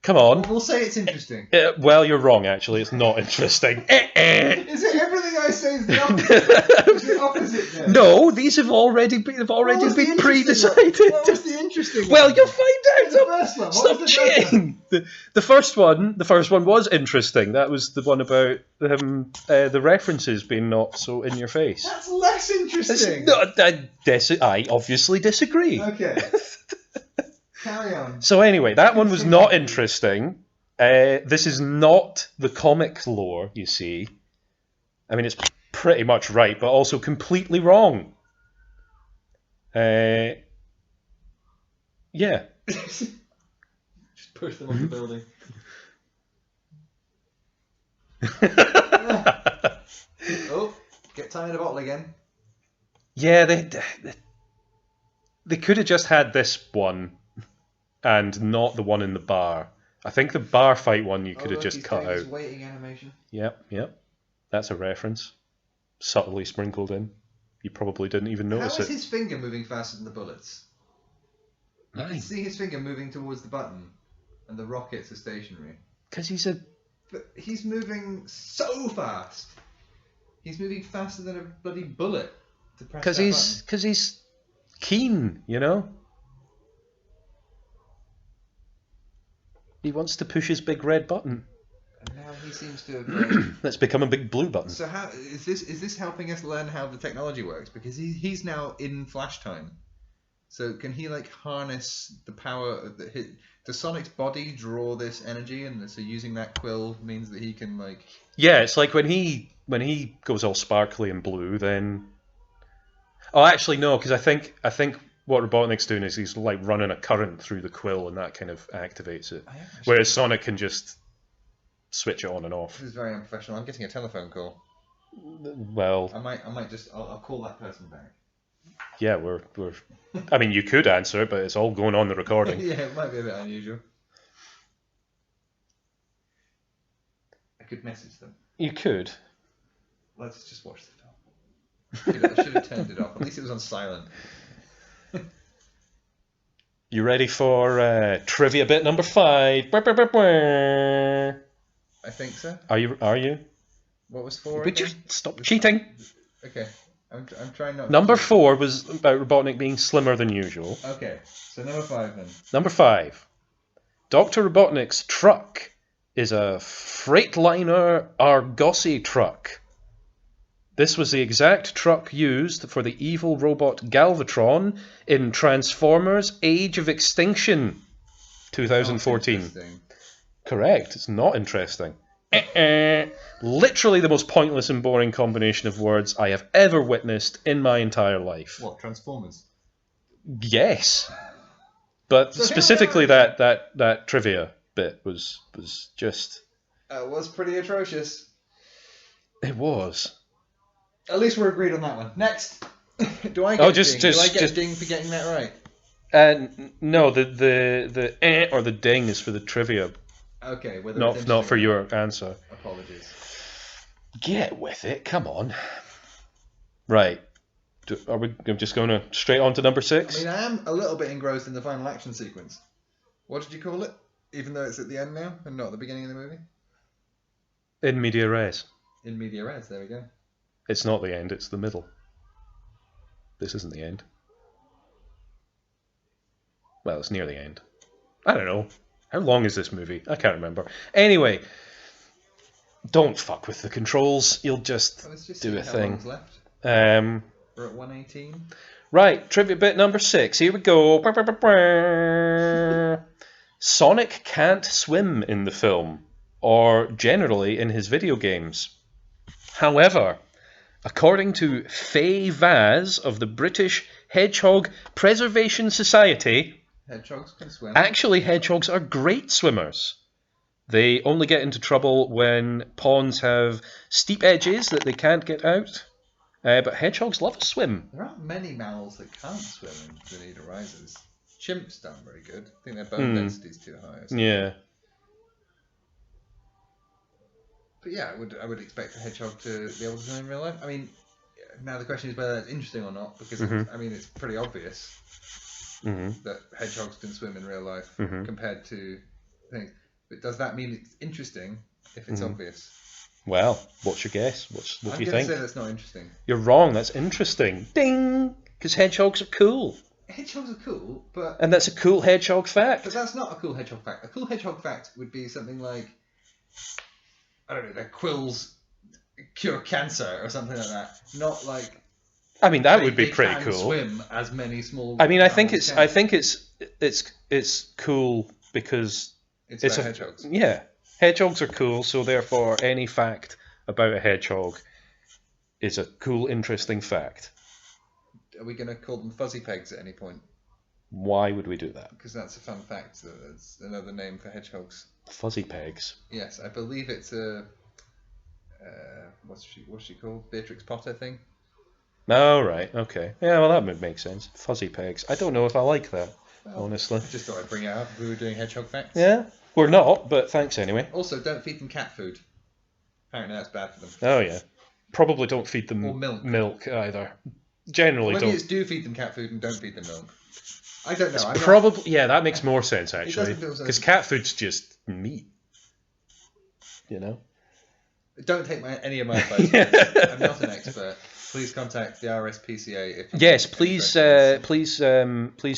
Come on. We'll say it's interesting. Well, you're wrong, actually. It's not interesting. Is it everything I say is the opposite? Is the opposite then? No, these have already been pre-decided. What was the interesting one? Well, you'll find out. The first one. Stop cheating. The first one was interesting. That was the one about the references being not so in your face. That's less interesting. I obviously disagree. Okay. Carry on. So anyway, that one was not interesting. This is not the comic lore, you see. I mean, it's pretty much right, but also completely wrong. Yeah. Just push them off the building. Oh, get tied in a bottle again. Yeah, they could have just had this one and not the one in the bar. I think the bar fight one you could have just cut out. Waiting animation. Yep. That's a reference. Subtly sprinkled in. You probably didn't even notice How is it. his finger moving faster than the bullets? You can see his finger moving towards the button, and the rockets are stationary. Because But he's moving so fast. He's moving faster than a bloody bullet to press that button. Because he's keen, you know? He wants to push his big red button. And now he seems to have... That's become a big blue button. So how is this helping us learn how the technology works? Because he's now in flash time. So can he like harness the power of does Sonic's body draw this energy, and so using that quill means that he can like... Yeah, it's like when he goes all sparkly and blue, then... Oh, actually no, because I think what Robotnik's doing is he's like running a current through the quill, and that kind of activates it. Whereas Sonic can just switch it on and off. This is very unprofessional. I'm getting a telephone call. Well, I might just I'll call that person back. Yeah, we're. I mean, you could answer it, but it's all going on the recording. Yeah, it might be a bit unusual. I could message them. You could. Let's just watch the film. I should have turned it off. At least it was on silent. You ready for trivia bit number 5? I think so. Are you? What was 4? Would you stop cheating? Okay, I'm trying not. Number 4 was about Robotnik being slimmer than usual. Okay, so number 5 then. Number 5. Dr. Robotnik's truck is a Freightliner Argosy truck. This was the exact truck used for the evil robot Galvatron in Transformers Age of Extinction 2014. Correct. It's not interesting. Literally the most pointless and boring combination of words I have ever witnessed in my entire life. What, Transformers? Yes. But So specifically that trivia bit was just... It was pretty atrocious. It was. At least we're agreed on that one. Next. Do I get ding? Do I get ding for getting that right? No, the or the ding is for the trivia. Okay, whether not for your answer. Apologies. Get with it, come on. Right. Are we just going to straight on to number 6? I mean, I am a little bit engrossed in the final action sequence. What did you call it? Even though it's at the end now and not at the beginning of the movie? In media res. In media res, there we go. It's not the end, it's the middle. This isn't the end. Well, it's near the end. I don't know. How long is this movie? I can't remember. Anyway, don't fuck with the controls. You'll just do a thing. Left. We're at 118. Right, trivia bit number 6. Here we go. Sonic can't swim in the film, or generally in his video games. However, according to Faye Vaz of the British Hedgehog Preservation Society, hedgehogs can swim. Actually, hedgehogs are great swimmers. They only get into trouble when ponds have steep edges that they can't get out. But hedgehogs love to swim. There aren't many mammals that can't swim in the need arises. Chimps don't very good. I think their bone density is too high. Yeah. But yeah, I would expect a hedgehog to be able to swim in real life. I mean, now the question is whether that's interesting or not, because I mean it's pretty obvious that hedgehogs can swim in real life compared to things. But does that mean it's interesting if it's obvious? Well, what's your guess? What do you think? I'm going to say that's not interesting. You're wrong. That's interesting. Ding! Because hedgehogs are cool. Hedgehogs are cool, but... And that's a cool hedgehog fact. But that's not a cool hedgehog fact. A cool hedgehog fact would be something like, I don't know, their quills cure cancer or something like that. Not like... I mean, that would be pretty cool. Swim as many small... I mean, I think it's cool because... It's about hedgehogs. Yeah. Hedgehogs are cool, so therefore any fact about a hedgehog is a cool, interesting fact. Are we going to call them fuzzy pegs at any point? Why would we do that? Because that's a fun fact. That's another name for hedgehogs. Fuzzy pegs? Yes, I believe it's a... what's she called? Beatrix Potter thing? Oh, right, okay. Yeah, well, that would make sense. Fuzzy pegs. I don't know if I like that, honestly. I just thought I'd bring it up if we were doing hedgehog facts. Yeah. We're not, but thanks anyway. Also, don't feed them cat food. Apparently that's bad for them. Oh, yeah. Probably don't feed them or milk either. Generally maybe don't. It's do feed them cat food and don't feed them milk. I don't know. Probably, yeah, that makes more sense, actually. Because cat food's just meat. You know? Don't take any of my advice. I'm not an expert. Please contact the RSPCA if you Yes, please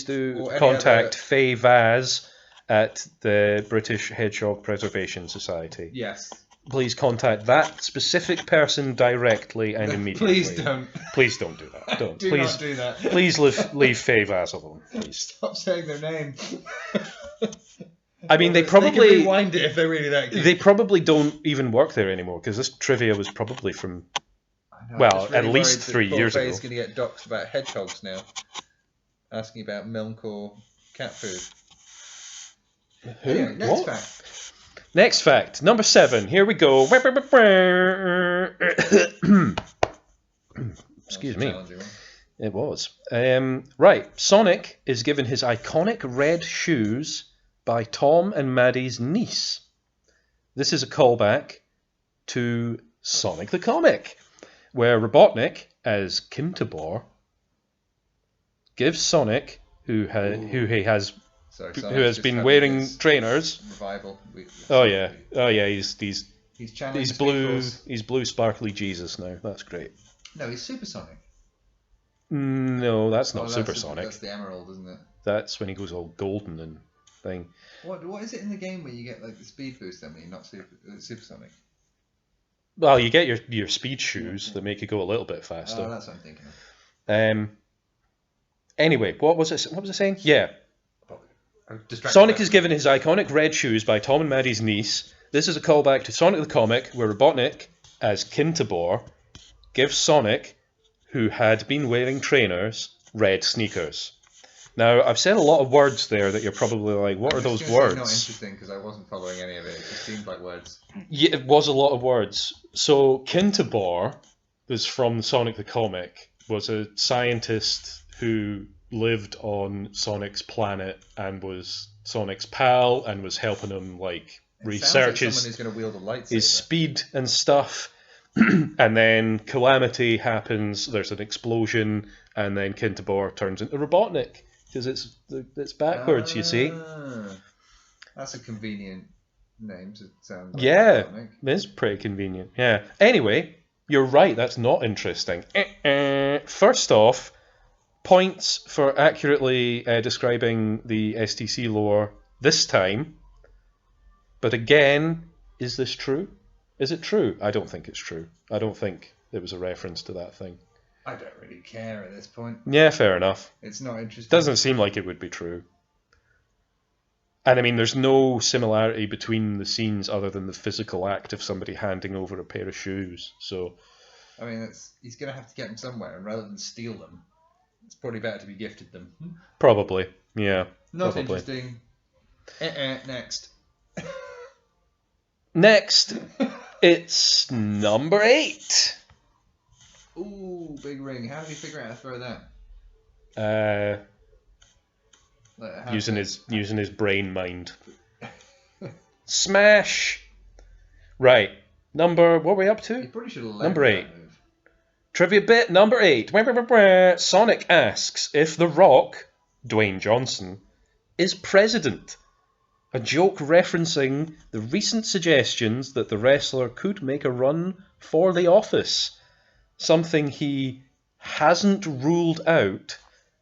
do contact Faye Vaz at the British Hedgehog Preservation Society. Yes. Please contact that specific person directly and immediately. Please don't. Please don't do that. Don't. Please not do that. Please leave Faye Vaz alone. Please. Stop saying their name. I mean, they probably can rewind it if they're really that good. They probably don't even work there anymore because this trivia was probably from at least 3 years ago. Faye's going to get doxed about hedgehogs now, asking about milk or cat food. Who? Anyway, next fact. Next fact, number 7. Here we go. Excuse me. It was. Right. Sonic is given his iconic red shoes by Tom and Maddie's niece. This is a callback to Sonic the Comic, where Robotnik, as Kim Tabor, gives Sonic, who has been wearing trainers. Revival. He's blue sparkly Jesus now. That's great. No, he's supersonic. No, that's not supersonic. That's the emerald, isn't it? That's when he goes all golden and thing. What is it in the game where you get like the speed boost then when you're not supersonic? Well, you get your speed shoes that make you go a little bit faster. Oh, that's what I'm thinking of. Anyway, what was it saying? Yeah. Sonic is given his iconic red shoes by Tom and Maddie's niece. This is a callback to Sonic the Comic, where Robotnik, as Kintabor, gives Sonic, who had been wearing trainers, red sneakers. Now, I've said a lot of words there that you're probably like, what are those words? Not interesting because I wasn't following any of it. It just seemed like words. Yeah, it was a lot of words. So, Kintabor was from Sonic the Comic, was a scientist who lived on Sonic's planet and was Sonic's pal and was helping him research his speed and stuff. And then Calamity happens, there's an explosion, and then Kintabor turns into Robotnik. Because it's backwards, you see. That's a convenient name to sound like. Yeah, it is pretty convenient. Yeah. Anyway, you're right, that's not interesting. First off, points for accurately describing the STC lore this time. But again, is this true? Is it true? I don't think it's true. I don't think it was a reference to that thing. I don't really care at this point. Yeah, fair enough. It's not interesting. Doesn't seem like it would be true. And I mean, there's no similarity between the scenes other than the physical act of somebody handing over a pair of shoes. So, I mean, he's going to have to get them somewhere, and rather than steal them, it's probably better to be gifted them. Probably, yeah. Not probably. Interesting. Next. Next, it's number 8. Ooh, big ring. How did he figure out how to throw that? Using his brain mind. Smash. Right. What are we up to? He probably should have number 8. Trivia bit number 8. Sonic asks if The Rock, Dwayne Johnson, is president. A joke referencing the recent suggestions that the wrestler could make a run for the office. Something he hasn't ruled out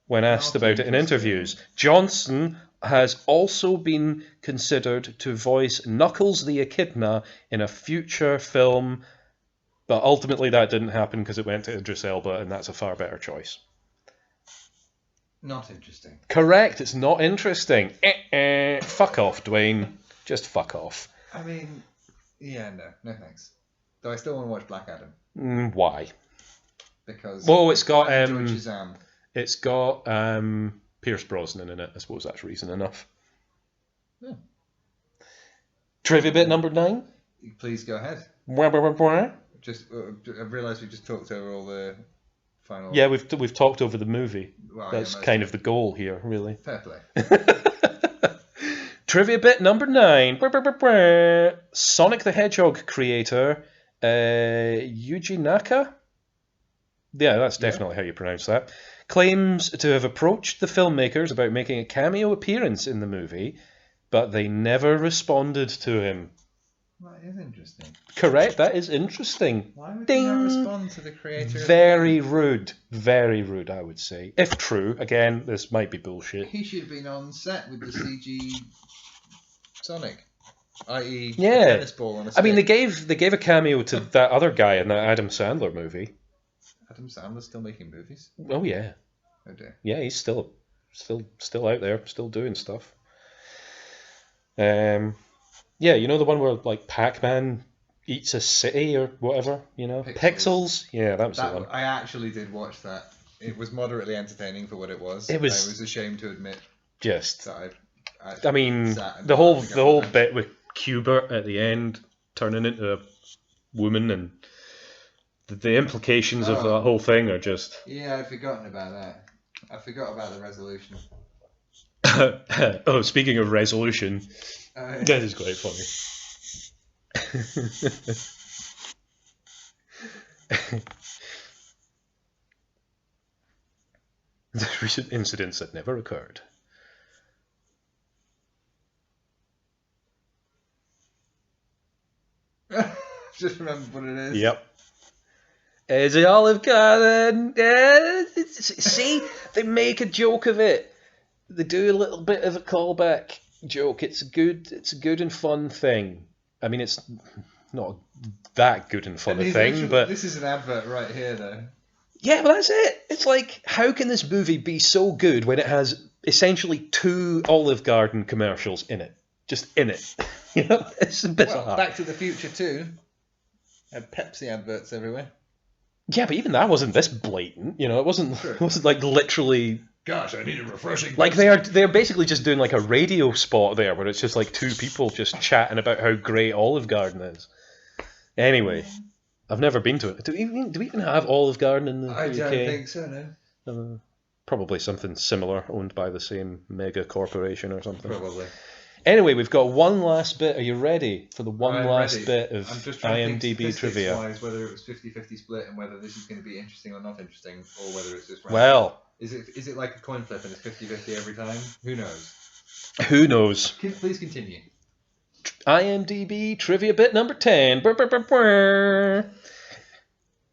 when asked about it in interviews. Johnson has also been considered to voice Knuckles the Echidna in a future film, but ultimately that didn't happen because it went to Idris Elba, and that's a far better choice. Not interesting. Correct, it's not interesting. Fuck off, Dwayne. Just fuck off. I mean, yeah, no thanks. Though I still want to watch Black Adam. Why? Because it's got Shazam. It's got Pierce Brosnan in it. I suppose that's reason enough. Yeah. Trivia bit number 9. Please go ahead. Just I realised we just talked over all the final. Yeah, we've talked over the movie. Well, that's kind of the goal here, really. Fair play. Trivia bit number 9. Sonic the Hedgehog creator Yuji Naka. Yeah, that's definitely how you pronounce that. Claims to have approached the filmmakers about making a cameo appearance in the movie, but they never responded to him. That is interesting. Correct, that is interesting. Why would he not respond to the creator? Very rude, I would say. If true, again, this might be bullshit. He should have been on set with the CG Sonic, i.e. Yeah. a tennis ball on a stick. I mean, they gave a cameo to that other guy in that Adam Sandler movie. Adam Sandler's still making movies? Oh yeah. Oh dear. Yeah, he's still out there, still doing stuff. Yeah, you know the one where like Pac-Man eats a city or whatever, you know? Pixels? Yeah, that was the one. I actually did watch that. It was moderately entertaining for what it was. I was ashamed to admit just that I mean, the whole bit with Qbert at the end turning into a woman and the implications of that whole thing are just... Yeah, I'd forgotten about that. I forgot about the resolution. Oh, speaking of resolution, that is quite funny. The recent incidents that never occurred. Just remember what it is. Yep. Is it Olive Garden? See, they make a joke of it. They do a little bit of a callback joke. It's a good and fun thing. I mean, it's not that good and fun a thing, but this is an advert right here, though. Yeah, but that's it. It's like, how can this movie be so good when it has essentially 2 Olive Garden commercials in it? Just in it. You know, it's bizarre. Well, Back to the Future too had Pepsi adverts everywhere. Yeah, but even that wasn't this blatant. You know, it wasn't. Sure. It wasn't like literally. Gosh, I need a refreshing. Like they're basically just doing like a radio spot there, where it's just like 2 people just chatting about how great Olive Garden is. Anyway, I've never been to it. Do we even have Olive Garden in the UK? I don't think so. No. Probably something similar, owned by the same mega corporation or something. Probably. Anyway, we've got one last bit. Are you ready for the one last ready. bit of I'm just trying to IMDb think trivia? statistics-wise whether it was 50-50 split and whether this is going to be interesting or not interesting, or whether it's just random. Well, Is it like a coin flip and it's 50-50 every time? Who knows? who knows? Please continue. IMDb trivia bit number 10. Brr, brr, brr, brr.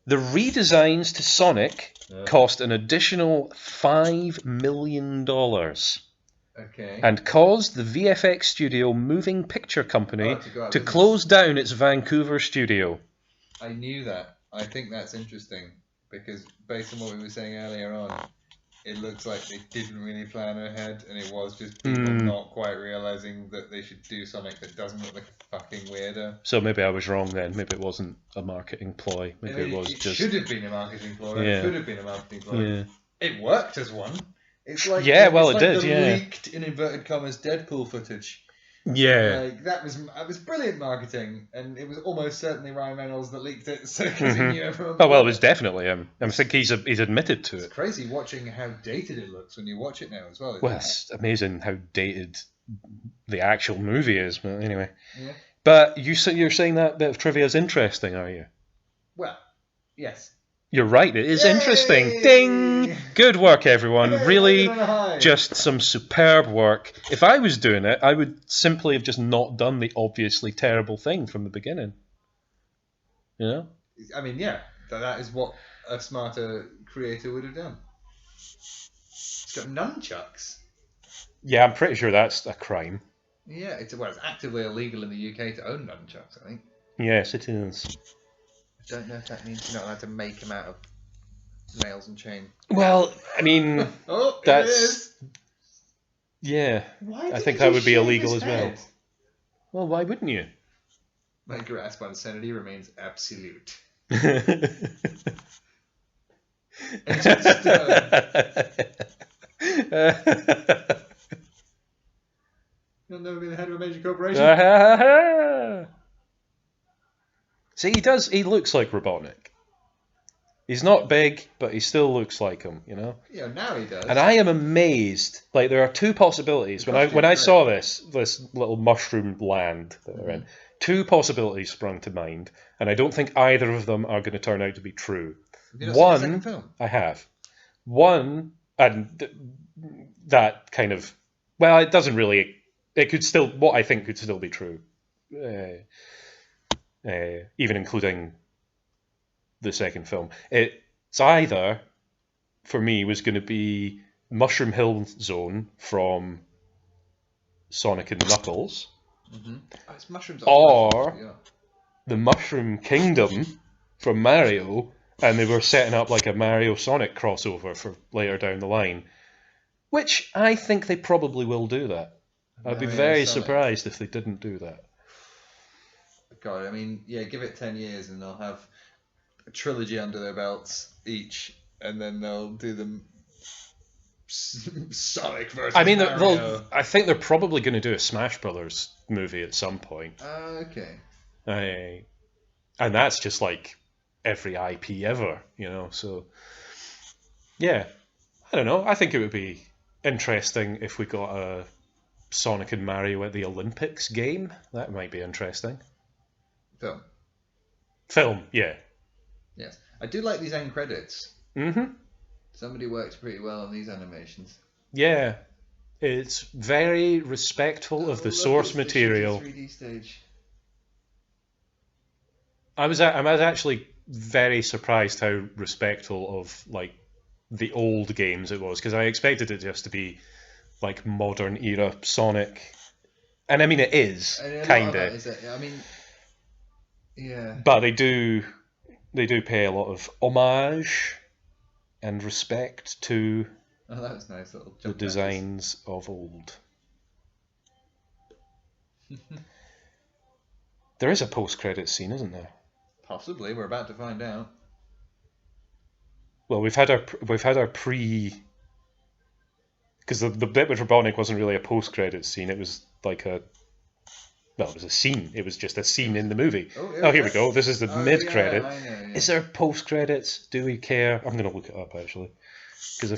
The redesigns to Sonic cost an additional $5 million. Okay. And caused the VFX studio Moving Picture Company to to close down its Vancouver studio. I knew that. I think that's interesting because based on what we were saying earlier on, it looks like they didn't really plan ahead and it was just people not quite realizing that they should do something that doesn't look like a fucking weirdo. So maybe I was wrong then. Maybe it wasn't a marketing ploy. Maybe it was it just... should have been a marketing ploy. Yeah. It could have been a marketing ploy. Yeah. It worked as one. It's like Yeah, well, it's it like did, the yeah. leaked in inverted commas Deadpool footage. Yeah. Like that was brilliant marketing, and it was almost certainly Ryan Reynolds that leaked it, so because he knew everyone. Oh, well, it was definitely him. I think he's admitted to It's it. crazy watching how dated it looks when you watch it now as well. Well, it's amazing how dated the actual movie is. But anyway. Yeah. But you're saying that bit of trivia is interesting, are you? Well, yes. You're right, it is Yay! interesting. Ding! Good work, everyone. Yay, Really, we're on a high. just some superb work. If I was doing it, I would simply have just not done the obviously terrible thing from the beginning. You know? I mean, yeah, that is what a smarter creator would have done. It's got nunchucks. Yeah, I'm pretty sure that's a crime. Yeah, it's actively illegal in the UK to own nunchucks, I think. Yes, it is. I don't know if that means you're not allowed to make them out of nails and chain. Well, I mean, Oh, that's... it is. Yeah, Why I did think he that would be shave illegal his as well. head? Well, why wouldn't you? My grasp on sanity remains absolute. You'll never be the head of a major corporation. See, he looks like Robotnik. He's not big, but he still looks like him, you know? Yeah, now he does. And I am amazed. Like, there are 2 possibilities. When I saw this little mushroom land that they're in, 2 possibilities sprung to mind, and I don't think either of them are going to turn out to be true. Have you not seen the second film? I have. One, and that kind of... Well, it doesn't really... It could still... What I think could still be true. Even including the second film. It's either, for me, was going to be Mushroom Hill Zone from Sonic and Knuckles, Oh, it's mushrooms. or the Mushroom Kingdom from Mario, and they were setting up like a Mario Sonic crossover for later down the line, which I think they probably will do that. I'd be very surprised if they didn't do that. God, I mean, yeah, give it 10 years and they'll have a trilogy under their belts each, and then they'll do them Sonic versus Mario. I think they're probably going to do a Smash Brothers movie at some point. Okay. And that's just like every IP ever, you know, so... Yeah, I don't know. I think it would be interesting if we got a Sonic and Mario at the Olympics game. That might be interesting. Film, yeah. Yes. I do like these end credits. Mm-hmm. Somebody worked pretty well on these animations. Yeah. It's very respectful of the source material. 3D stage. I'm actually very surprised how respectful of like the old games it was, because I expected it just to be like modern era Sonic, and I mean it is kind of. I mean, yeah. But they do pay a lot of homage and respect to Oh, that was nice little the jump designs of old. There is a post-credit scene, isn't there? Possibly, we're about to find out. Well, we've had our pre, because the bit with Robotnik wasn't really a post-credit scene. It was like it was a scene. It was just a scene in the movie. Oh, Here we go. This is the mid-credit. Yeah, I know, yeah. Is there post-credits? Do we care? I'm going to look it up actually, because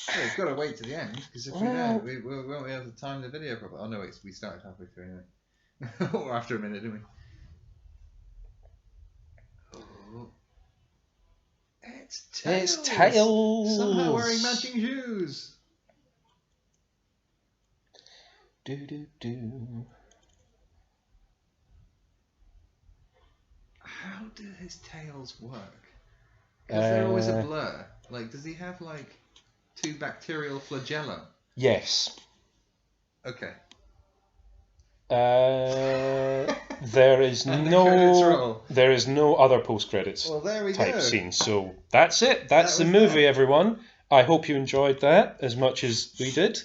Well, we've got to wait to the end, because if we don't, we won't be able to time the video properly. Oh no, wait, we started halfway through anyway. Or after a minute, didn't we? Oh. It's Tails! It's Tails! Somehow wearing matching shoes! Do. How do his tails work? Because they're always a blur. Like, does he have, like, 2 bacterial flagella? Yes. Okay. There is And the credits roll. there is no other post-credits Well, there we type go. scene. So that's it. That's That the was movie, that. everyone. I hope you enjoyed that as much as we did.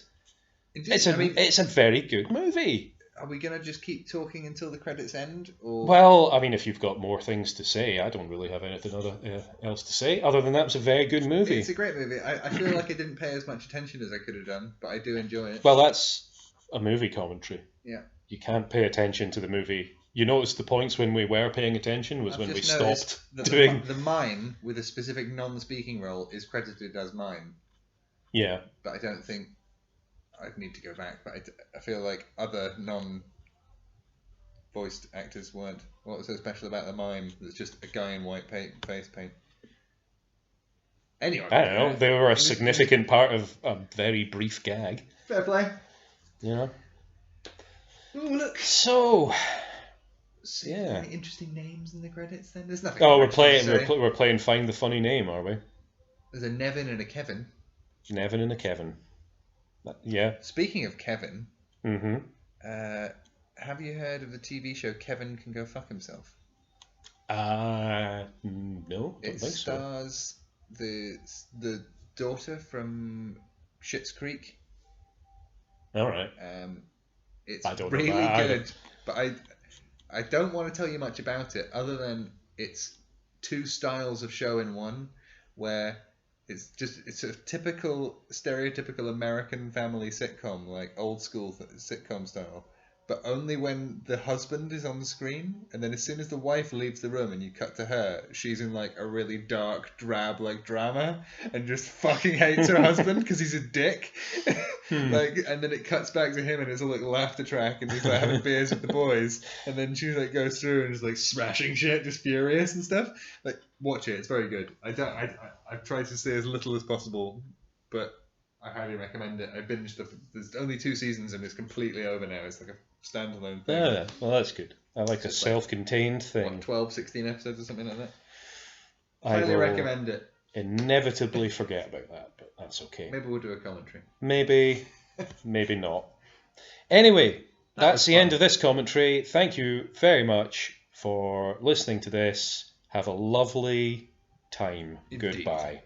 Indeed, It's a very good movie. Are we going to just keep talking until the credits end? Or... Well, I mean, if you've got more things to say, I don't really have anything else to say, other than that was a very good movie. It's a great movie. I feel like I didn't pay as much attention as I could have done, but I do enjoy it. Well, that's a movie commentary. Yeah. You can't pay attention to the movie. You noticed the points when we were paying attention was when we stopped doing... The mime with a specific non-speaking role is credited as mime. Yeah. But I don't think... I'd need to go back, but I feel like other non-voiced actors weren't. What was so special about the mime that's just a guy in white face paint? Anyway. I don't know. They were a significant part of a very brief gag. Fair play. You know? Oh, look. So... Yeah. Any interesting names in the credits then? There's nothing. Oh, we're playing Find the Funny Name, are we? There's a Nevin and a Kevin. Nevin and a Kevin. Yeah. Speaking of Kevin, Mm-hmm. have you heard of the TV show Kevin Can Go Fuck Himself? No, don't It think so. stars the daughter from Schitt's Creek. All right. It's I don't know really that either. good, but I don't want to tell you much about it other than it's 2 styles of show in one, where it's a typical stereotypical American family sitcom, like old school sitcom style, but only when the husband is on the screen, and then as soon as the wife leaves the room and you cut to her, she's in like a really dark, drab like drama and just fucking hates her husband because he's a dick. Like, and then it cuts back to him and it's all like laughter track and he's like having beers with the boys, and then she like goes through and is like smashing shit, just furious and stuff. Like, watch it, it's very good. I've tried to say as little as possible, but I highly recommend it. I binged there's only 2 seasons and it's completely over now. It's like a standalone thing. Yeah, well, that's good. I like a It's self-contained thing. What, 12, 16 episodes or something like that? I Highly will recommend it. inevitably forget about that, but that's okay. Maybe we'll do a commentary. Maybe not. Anyway, that's was the fun. end of this commentary. Thank you very much for listening to this. Have a lovely time. Indeed. Goodbye.